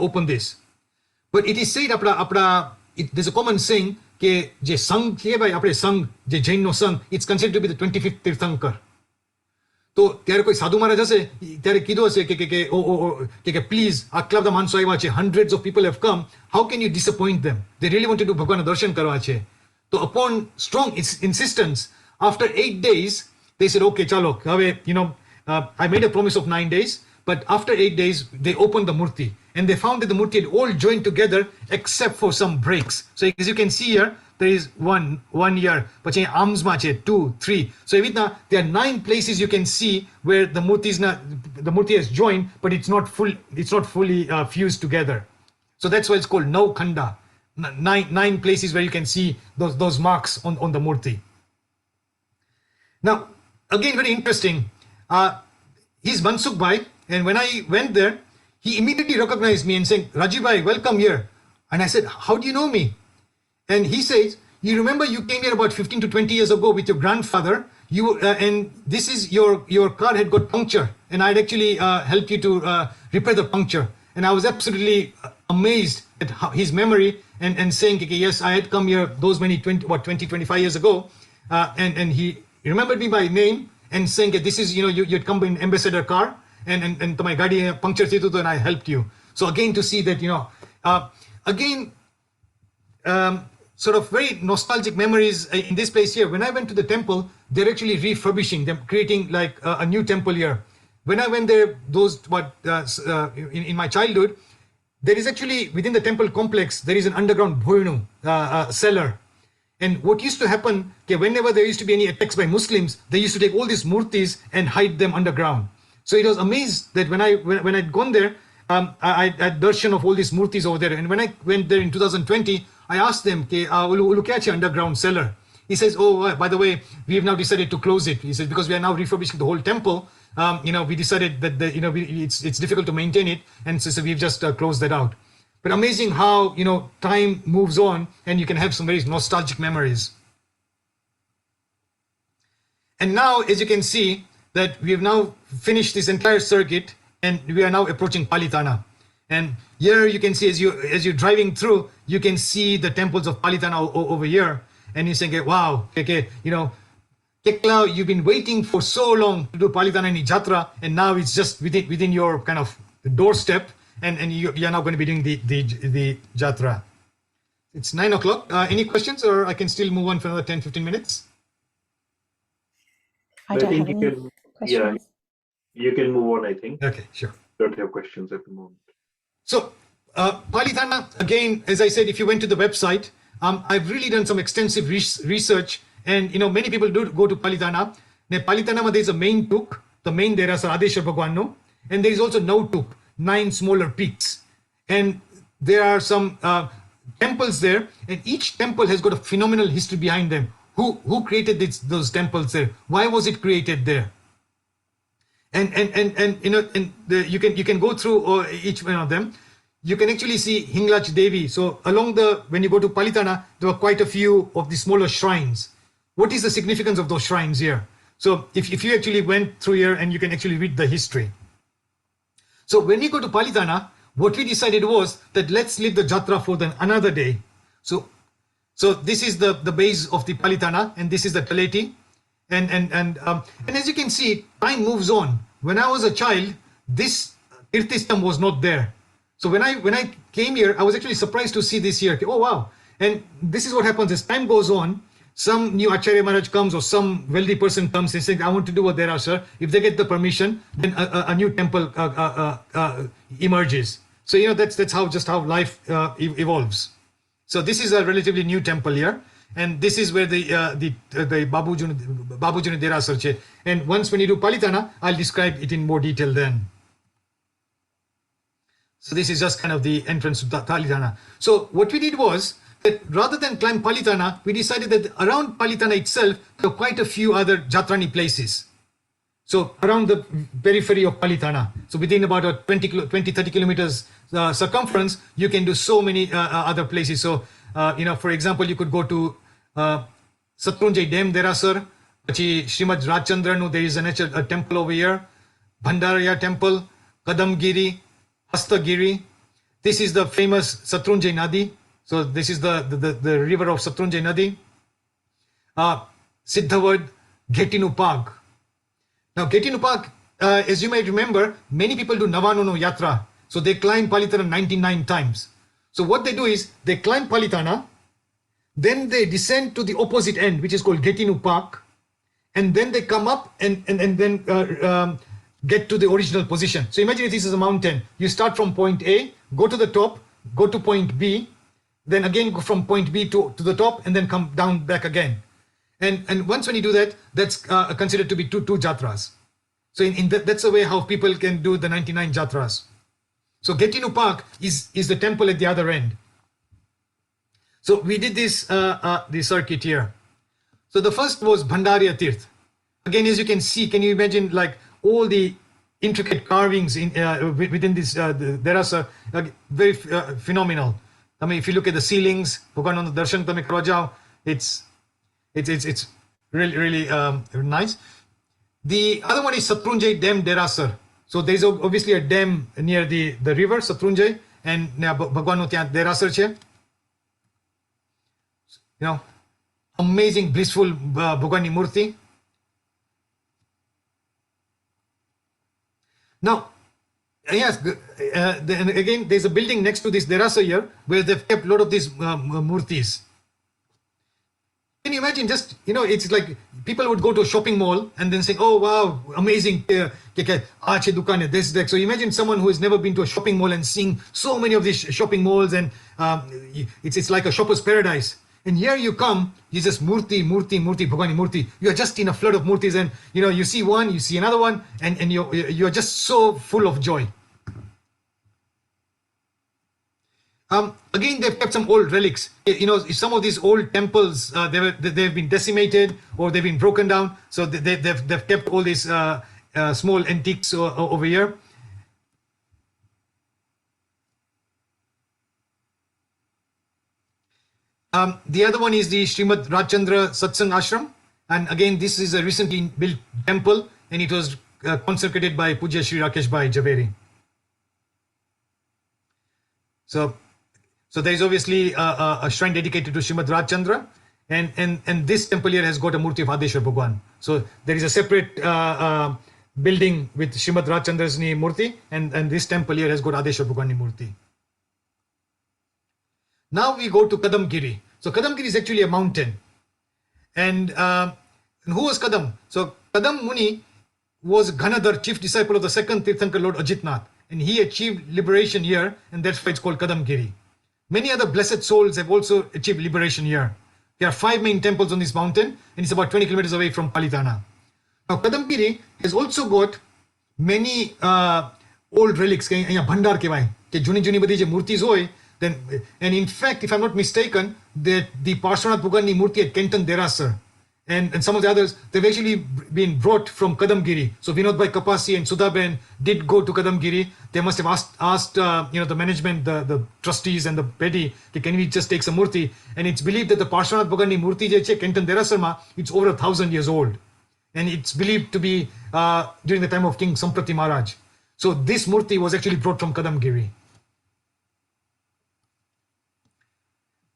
open this. But it is said there's a common saying કે જે સંઘ છે ભાઈ, આપણે સંઘ જે જૈનનો સંઘ, it's considered to be the 25th તીર્થંકર. તો ત્યારે કોઈ સાધુ મહારાજ હશે ત્યારે કીધું હશે કે પ્લીઝ આટલા બધા માણસો આવ્યા છે, hundreds of people have come, how can you disappoint them? They really wanted to ભગવાનના દર્શન કરવા છે. તો upon strong insistence, after 8 days they said, okay, chalo, I made a promise of 9 days, but after 8 days they opened the murti and they found that the murti had all joined together except for some breaks. So as you can see here, there is one year, પછી arms માં છે 2, 3. So એવી રીતના there are 9 places you can see where the murti has joined, but it's not fully fused together. So that's why it's called Navkhanda. 9 places where you can see those marks on the murti. Now, again, very interesting. He's Mansukh Bhai, and when I went there, he immediately recognized me and saying, Rajiv Bhai, welcome here. And I said, how do you know me? And he says, you remember you came here about 15 to 20 years ago with your grandfather, and this is your car had got puncture, and I'd actually helped you to repair the puncture. And I was absolutely amazed at his memory and saying, okay, yes, I had come here those many 25 years ago, and he remembered me by name and saying that this is, you'd come in ambassador car, and to my gadi puncture thi and I helped you. So again, to see that, again, sort of very nostalgic memories in this place here. When I went to the temple, they're actually refurbishing them, creating like a new temple here. When I went there, in my childhood, there is actually, within the temple complex, there is an underground bhoyanu cellar. And what used to happen, okay, whenever there used to be any attacks by Muslims, they used to take all these murtis and hide them underground. So it was amazed that when I'd gone there, I had darshan of all these murtis over there. And when I went there in 2020, I asked them, okay, look at your underground cellar. He says, oh, by the way, we have now decided to close it. He says, because we are now refurbishing the whole temple, we decided that it's difficult to maintain it, and so we've just closed that out. But amazing how time moves on, and you can have some very nostalgic memories. And now, as you can see, that we have now finished this entire circuit, and we are now approaching Palitana. And here you can see, as you're driving through, you can see the temples of Palitana over here, and you're saying, wow, okay, Kekla, you've been waiting for so long to do Palitana Jatra, and now it's just within your kind of doorstep, and you're now going to be doing the Jatra. It's 9 o'clock. Any questions, or I can still move on for another 10-15 minutes? I don't have any questions. Yeah, you can move on, I think. Okay, sure. Don't have questions at the moment. So, Palitana, again, as I said, if you went to the website, I've really done some extensive research, and many people do go to Palitana. Now, Palitana, there is a main tuk, the main Derasar Adeshwar Bhagwan, and there is also Nau tuk, 9 smaller peaks. And there are some temples there, and each temple has got a phenomenal history behind them. Who created those temples there? Why was it created there? And you can go through each one of them. You can actually see Hinglach Devi. So when you go to Palitana, there were quite a few of the smaller shrines. What is the significance of those shrines here? So if you actually went through here, and you can actually read the history. So when we go to Palitana, what we decided was that let's leave the Jatra for another day. So this is the base of the Palitana, and this is the Taleti. And as you can see, time moves on. When I was a child, this Tirthistam was not there. So when I came here, I was actually surprised to see this here. Oh wow! And this is what happens as time goes on. Some new Acharya Maharaj comes, or some wealthy person comes and says, "I want to do a Derasar." If they get the permission, then a new temple emerges. So that's how life evolves. So this is a relatively new temple here. And this is where the Babujuni Derasar che. And once when you do Palitana, I'll describe it in more detail then. So this is just kind of the entrance to Palitana. So what we did was that rather than climb Palitana, we decided that around Palitana itself, there are quite a few other Jatrani places. So around the periphery of Palitana, so within about a 20-30 kilometers circumference, you can do so many other places. So, for example, you could go to Satrunjay Dam Derasar, Srimad Rajchandranu, there is a temple over here, Bhandaraya temple, Kadamgiri, Hastagiri. This is the famous Satrunjay Nadi. So this is the river of Satrunjay Nadi. Siddhavad, Ghetinupag. Now Ghetinupag, as you might remember, many people do Navanono Yatra. So they climb Palitana 99 times. So what they do is they climb Palitana, then they descend to the opposite end, which is called Ghetinupag, and then they come up and then get to the original position. So imagine if this is a mountain. You start from point A, go to the top, go to point B, then again go from point B to the top, and then come down back again. And once when you do that, that's considered to be two jatras. So that's the way how people can do the 99 jatras. So Ghetinupag is the temple at the other end. So we did this the circuit here. So the first was Bhandarya Tirth. Again, as you can see, can you imagine like all the intricate carvings within this? There are very phenomenal. I mean, if you look at the ceilings, Bhagwan on the Darshan Tame Krajao, it's really nice. The other one is Satrunjay Dam Derasar. So there is obviously a dam near the river Satrunjay, and Bhagwan Derasar che. Amazing, blissful Bhagwani Murti. Now, yes, and again, there's a building next to this Derasar here where they've kept a lot of these murtis. Can you imagine just, it's like people would go to a shopping mall and then say, oh, wow, amazing. So imagine someone who has never been to a shopping mall and seeing so many of these shopping malls, and it's like a shopper's paradise. And here you come, you just Murti, Murti, Murti, Bhagwani Murti. You're just in a flood of Murtis, and you see one, you see another one, and you're just so full of joy. Again, they've kept some old relics. Some of these old temples, they've been decimated or they've been broken down. So they've kept all these small antiques over here. The other one is the Srimad Rajchandra Satsang Ashram. And again, this is a recently built temple, and it was consecrated by Puja Sri Rakesh Bhai Javeri. So there is obviously a shrine dedicated to Srimad Rajchandra, and this temple here has got a Murti of Adeshwar Bhagwan. So there is a separate building with Srimad Rajchandra's Murti, and this temple here has got Adeshwar Bhagwan Murti. Now we go to Kadamgiri. So Kadamgiri is actually a mountain. And who was Kadam? So Kadam Muni was Ghanadhar, chief disciple of the second Tirthankar Lord Ajitnath. And he achieved liberation here, and that's why it's called Kadamgiri. Many other blessed souls have also achieved liberation here. There are 5 main temples on this mountain, and it's about 20 kilometers away from Palitana. Now Kadamgiri has also got many old relics. Bhandar kehvai ke juni badi je murtis hoy. And in fact, if I'm not mistaken, the Parshvanath Bhagwan's Murti at Kenton Derasar and some of the others, they've actually been brought from Kadamgiri. So Vinod Bhai Kapasi and Sudhaben did go to Kadamgiri. They must have asked the management, the trustees and the petty, can we just take some Murti? And it's believed that the Parshvanath Bhagwan's Murti je che Kenton Derasar ma, it's over 1,000 years old. And it's believed to be during the time of King Samprati Maharaj. So this Murti was actually brought from Kadamgiri.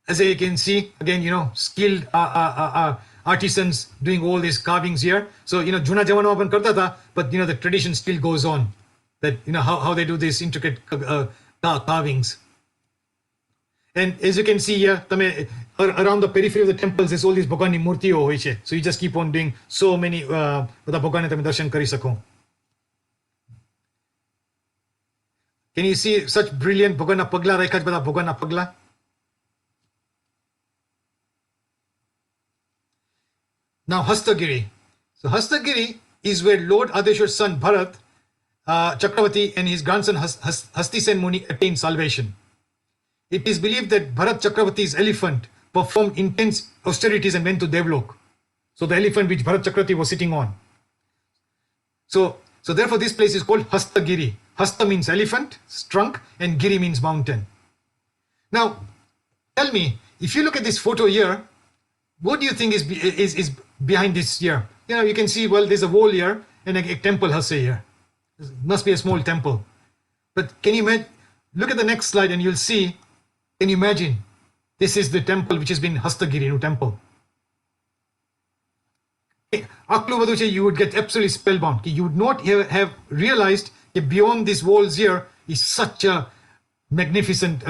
As you can see, again, skilled artisans doing all these carvings here. So, Juna Jamana open karta tha, but, the tradition still goes on. That, how they do these intricate carvings. And as you can see here, around the periphery of the temples, there's all these Bhagwani Murti ho hoy che. So you just keep on doing so many Bhagwani tame darshan kari sako. Can you see such brilliant Bhagwana Pagla Raikaj bada Bhagwana Pagla? Now Hastagiri. So Hastagiri is where Lord Adeshwar's son Bharat Chakravarti and his grandson Hastisen Muni attained salvation. It is believed that Bharat Chakravarti's elephant performed intense austerities and went to Devlok. So the elephant which Bharat Chakravarti was sitting on. So therefore this place is called Hastagiri. Hasta means elephant, trunk, and Giri means mountain. Now tell me, if you look at this photo here, what do you think is behind this here? You can see, well, there's a wall here and a temple hase here. It must be a small temple. But can you imagine? Look at the next slide and you'll see, can you imagine? This is the temple which has been Hastagiri temple. You would get absolutely spellbound. You would not have realized that beyond these walls here is such a magnificent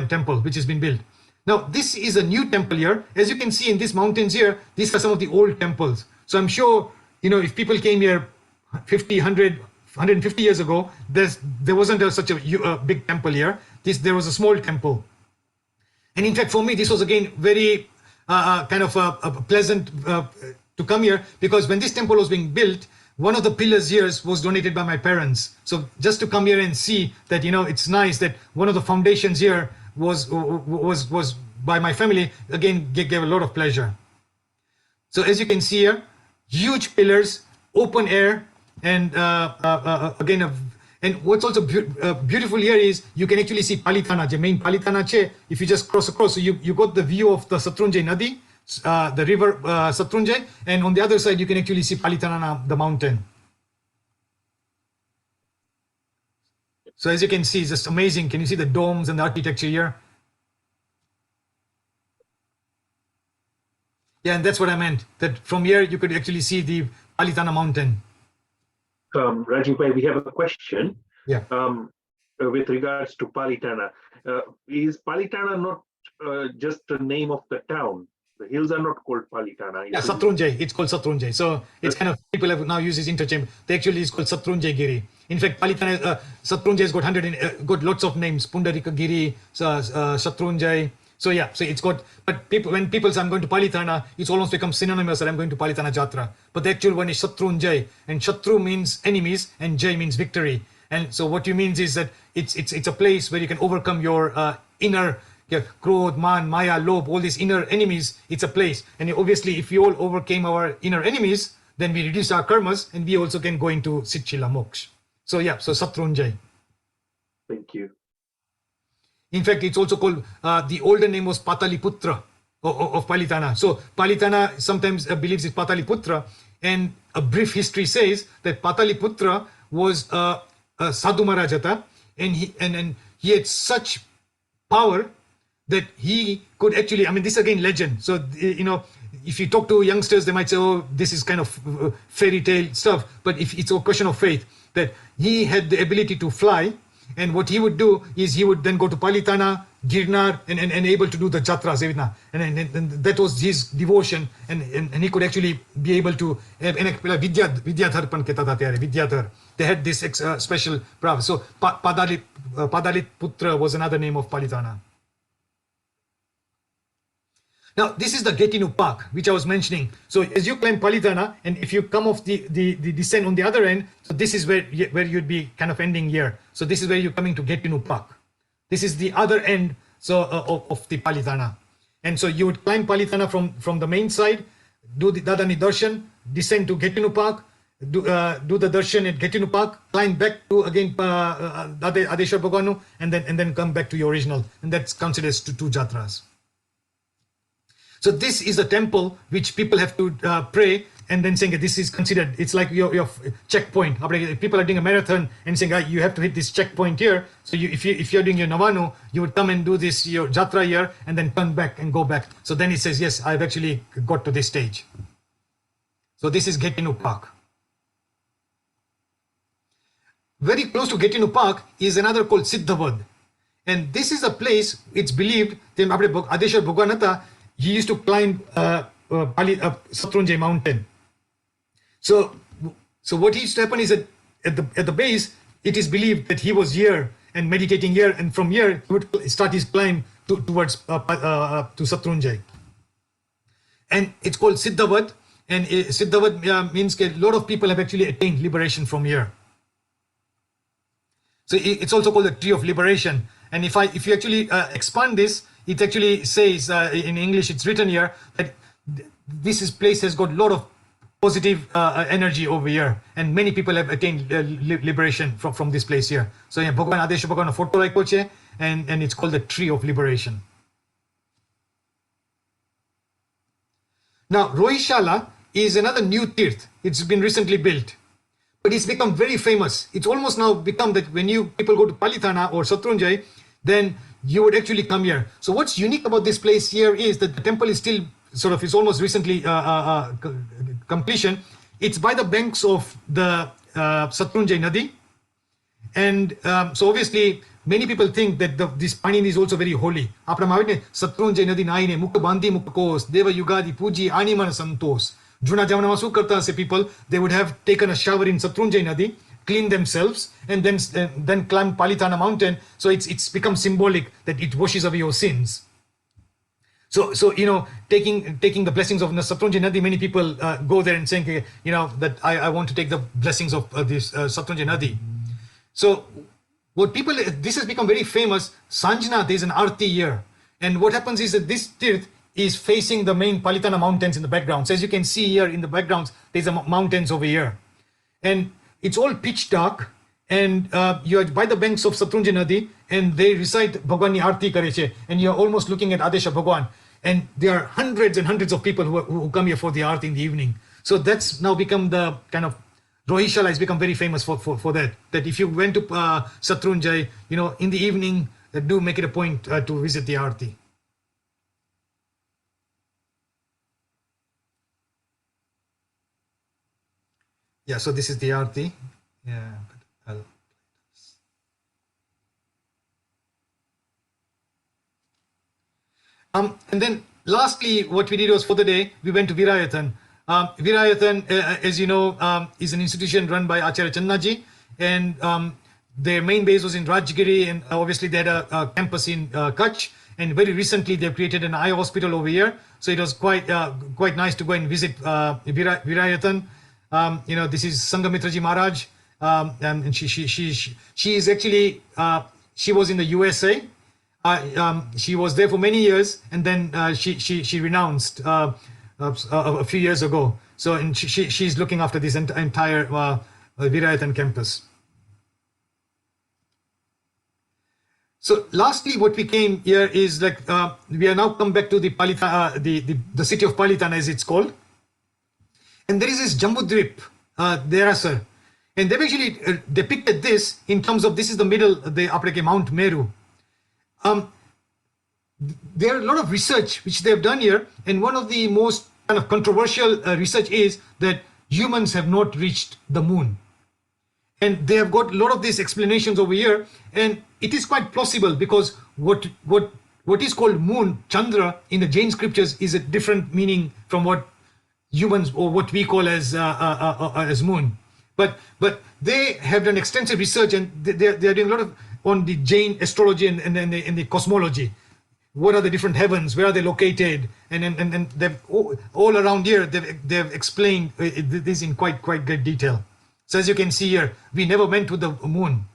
temple which has been built. Now, this is a new temple here. As you can see in these mountains here, these are some of the old temples. So I'm sure, if people came here 50, 100, 150 years ago, there wasn't such a big temple here. There was a small temple. And in fact, for me, this was again very kind of pleasant to come here, because when this temple was being built, one of the pillars here was donated by my parents. So just to come here and see that, it's nice that one of the foundations here was by my family, again gave a lot of pleasure. So as you can see here, huge pillars, open air, and again, and what's also beautiful here is you can actually see Palitana, the main Palitana che. If you just cross across, so you got the view of the Satrunjay Nadi, the river Satrunjay, and on the other side you can actually see Palitana, the mountain. So as you can see, it's just amazing. Can you see the domes and the architecture here? Yeah, and that's what I meant. That from here you could actually see the Palitana mountain. Rajiv Bhai, we have a question. Yeah. With regards to Palitana. Is Palitana not just the name of the town? The hills are not called Palitana. Yeah, Satrunjay. It's called Satrunjay. So it's kind of, people have now used this interchange. They actually is called Satrunjay Giri. In fact, Palitana, Satrunjay has got lots of names. Pundarika Giri, Satrunjay, So yeah, so it's got, but people, when people say I'm going to Palitana, it's almost become synonymous that I'm going to Palitana Jatra. But the actual one is Shatrunjay, and Shatru means enemies, and Jay means victory. And so what you means is that it's a place where you can overcome your inner Krodh, Man, Maya, Lobh, all these inner enemies. It's a place. And obviously, if we all overcame our inner enemies, then we reduce our karmas, and we also can go into Sitchila Moksha. So yeah, so Shatrunjay. Thank you. In fact, it's also called, the older name was Pataliputra of Palitana. So Palitana sometimes believes it's Pataliputra, and a brief history says that Pataliputra was a Sadhu Marajata, and he had such power that he could actually, I mean, this is again legend. So, you know, if you talk to youngsters, they might say, oh, this is kind of fairy tale stuff. But if it's a question of faith, that he had the ability to fly, and what he would do is he would then go to Palitana, Girnar, and able to do the jatras. And that was his devotion, and he could actually be able to, Vidyadhar pan kehta tha tyare, Vidyadhar. They had this special prowess. So Padalit Putra was another name of Palitana. Now, this is the Getinu Park, which I was mentioning. So as you climb Palitana, and if you come off the descent on the other end, so this is where you'd be kind of ending here. So this is where you're coming to Getinu Park. This is the other end of the Palitana. And so you would climb Palitana from the main side, do the Dadani Darshan, descend to Getinu Park, do the Darshan at Getinu Park, climb back to again Adeshwar Bhagwanu, and then come back to your original. And that's considered as two jatras. So this is a temple which people have to pray, and then saying that this is considered, it's like your checkpoint. People are doing a marathon and saying, you have to hit this checkpoint here. So if you're doing your Navanu, you would come and do this, your Jatra here, and then turn back and go back. So then it says, yes, I've actually got to this stage. So this is Getinu Park. Very close to Getinu Park is another called Siddhavad. And this is a place, it's believed, Adeshwar Bhagwanatha, he used to climb Shatrunjay mountain. So what used to happen is that at the base, it is believed that he was here and meditating here, and from here he would start his climb towards to Shatrunjay. And it's called Siddhavad, and Siddhavad means a lot of people have actually attained liberation from here. So it's also called the tree of liberation. And if you actually expand this, it actually says in English, it's written here that this place has got a lot of positive energy over here, and many people have attained liberation from this place here. So yeah, Bhagwan Adeshwar Bhagwan photo like poche, and it's called the tree of liberation. Now Rohishala is another new tirth. It's been recently built, but it's become very famous. It's almost now become that when people go to Palitana or Shatrunjay, then you would actually come here. So what's unique about this place here is that the temple is still it's almost recently completion. It's by the banks of the Shatrunjay Nadi. And so obviously many people think that this Panini is also very holy. Shatrunjay Nadi naine mukta bandi mukta kos deva yugadi puji animana santos. Juna Jamana Masu Karta say people, they would have taken a shower in Shatrunjay Nadi, clean themselves, and then climb Palitana mountain. So it's become symbolic that it washes away your sins. So you know, taking the blessings of Shatrunjay Nadi, many people go there and saying, you know, that I want to take the blessings of this Shatrunjay Nadi. So this has become very famous. Sanjana, there's an arti here, and what happens is that this tirth is facing the main Palitana mountains in the background. So as you can see here in the background, there's a mountains over here, and it's all pitch dark, and you're by the banks of Shatrunjay Nadi, and they recite Bhagwan Arti Kareche, and you're almost looking at Adeshwar Bhagwan, and there are hundreds and hundreds of people who come here for the Arti in the evening. So that's now become the kind of, Rohishala has become very famous for that. That if you went to Shatrunjay, you know, in the evening, do make it a point to visit the Arti. Yeah, so this is the Arti. Yeah, but I'll and then lastly, what we did was for the day, we went to Virayathan. Virayathan, as you know, is an institution run by Acharya Channaji, and their main base was in Rajgiri, and obviously they had a campus in Kutch, and very recently they've created an eye hospital over here. So it was quite nice to go and visit Virayatan. This is Sangamitraji Maharaj, and she is actually she was in the USA. She was there for many years, and then she renounced a few years ago. So and she's looking after this entire Virayatan campus. So lastly, what we came here is like we are now come back to the the city of Palitana, as it's called, and there is this Jambudvip, Derasar, and they've actually depicted this in terms of this is the middle, the upper Mount Meru. There are a lot of research which they have done here, and one of the most kind of controversial research is that humans have not reached the moon. And they have got a lot of these explanations over here, and it is quite plausible because what is called moon, Chandra, in the Jain scriptures is a different meaning from what humans or what we call as moon. But they have done extensive research, and they are doing a lot of on the Jain astrology and the cosmology. What are the different heavens? Where are they located? And they've all around here they've explained this in quite great detail. So as you can see here, we never went to the moon,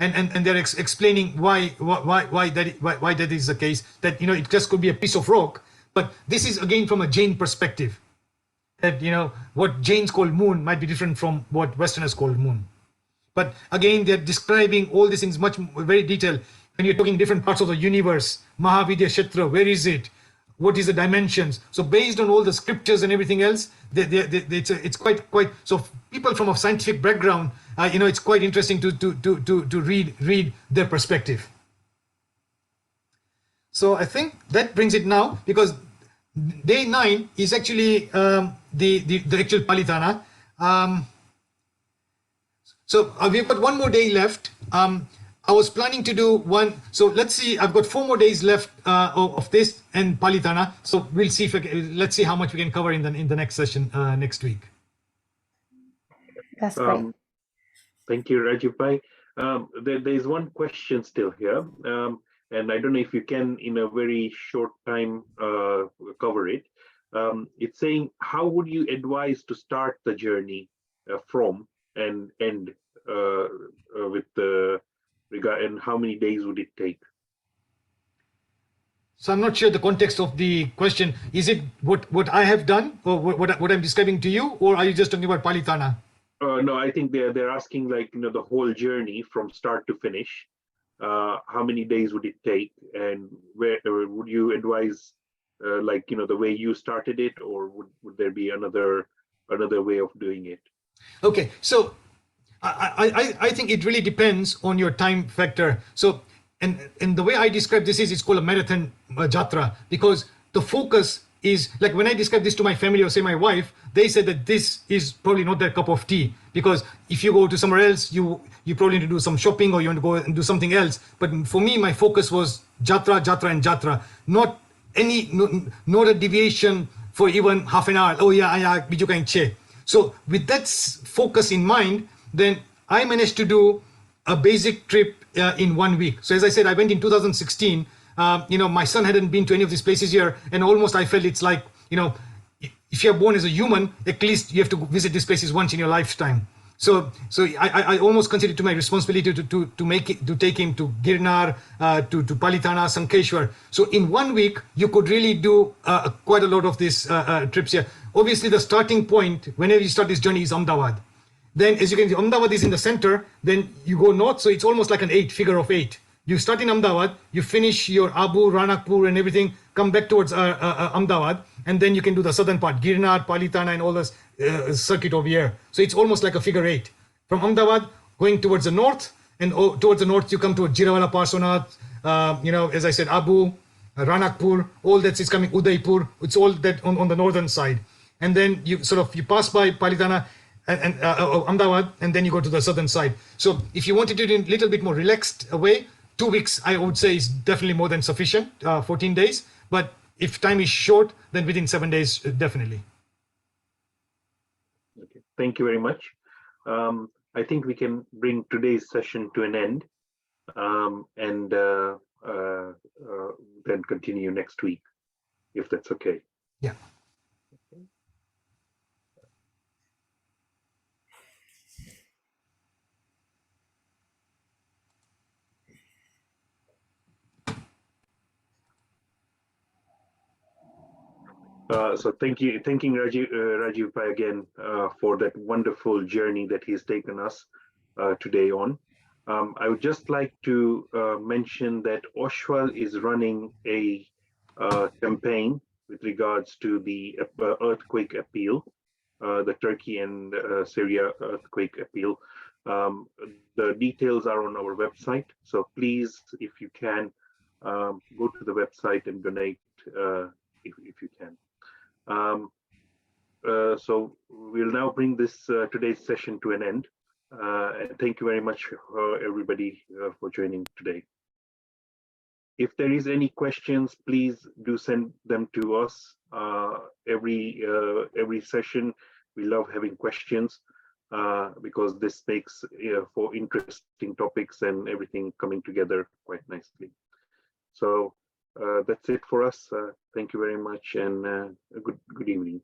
and they're explaining why that is the case. That it just could be a piece of rock, but this is again from a Jain perspective. That what Jains call moon might be different from what Westerners call moon. But again, they're describing all these things very detailed. When you're talking different parts of the universe, Mahavidya Kshetra, where is it? What is the dimensions? So based on all the scriptures and everything else, it's quite. So people from a scientific background, it's quite interesting to read their perspective. So I think that brings it now, because day 9 is actually the actual Palitana. So we've got one more day left. I was planning to do one. So let's see. I've got 4 more days left of this and Palitana. So we'll see let's see how much we can cover in the next session next week. That's great. Thank you, Rajiv Bhai. There is one question still here, and I don't know if you can, in a very short time, cover it. It's saying, how would you advise to start the journey from and end with the regard, and how many days would it take? So I'm not sure the context of the question. Is it what I have done, or what I'm describing to you, or are you just talking about Palitana? No, I think they're asking, like, the whole journey from start to finish. How many days would it take, and where would you advise, the way you started it, or would there be another way of doing it? Okay, so I think it really depends on your time factor. So and the way I describe this is, it's called a marathon jatra, because the focus is, like, when I describe this to my family or say my wife, they said that this is probably not their cup of tea, because if you go to somewhere else, you probably need to do some shopping, or you want to go and do something else. But for me, my focus was jatra and jatra, not a deviation for even half an hour. Oh yeah, biju kahin che. So with that focus in mind, then I managed to do a basic trip in 1 week. So as I said, I went in 2016. My son hadn't been to any of these places here, and almost I felt it's like, if you're born as a human, at least you have to visit these places once in your lifetime. So I almost consider it to my responsibility to take him to Girnar, to Palitana, Sankeshwar. So in 1 week, you could really do quite a lot of these trips here. Obviously, the starting point, whenever you start this journey, is Ahmedabad. Then, as you can see, Ahmedabad is in the center. Then you go north, so it's almost like an figure of 8. You start in Ahmedabad, you finish your Abu, Ranakpur and everything, come back towards Ahmedabad, and then you can do the southern part, Girnar, Palitana, and all this circuit over here. So it's almost like a figure 8. From Ahmedabad, going towards the north, and towards the north, you come to Jirawala, Parsonath, as I said, Abu, Ranakpur, all that is coming, Udaipur, it's all that on the northern side. And then you pass by Palitana, and Ahmedabad, and then you go to the southern side. So if you wanted to do it in a little bit more relaxed way, 2 weeks, I would say, is definitely more than sufficient, 14 days. But if time is short, then within 7 days, definitely. Okay, thank you very much. I think we can bring today's session to an end. And then continue next week, if that's okay. Yeah. So thanking Rajiv Bhai again for that wonderful journey that he's taken us today on. I would just like to mention that Oshwal is running a campaign with regards to the earthquake appeal, the Turkey and Syria earthquake appeal. The details are on our website, so please, if you can, go to the website and donate if you can. So we'll now bring this today's session to an end. And thank you very much, everybody, for joining today. If there is any questions, please do send them to us. Every session, we love having questions because this makes for interesting topics and everything coming together quite nicely. So that's it for us. Thank you very much, and good evening.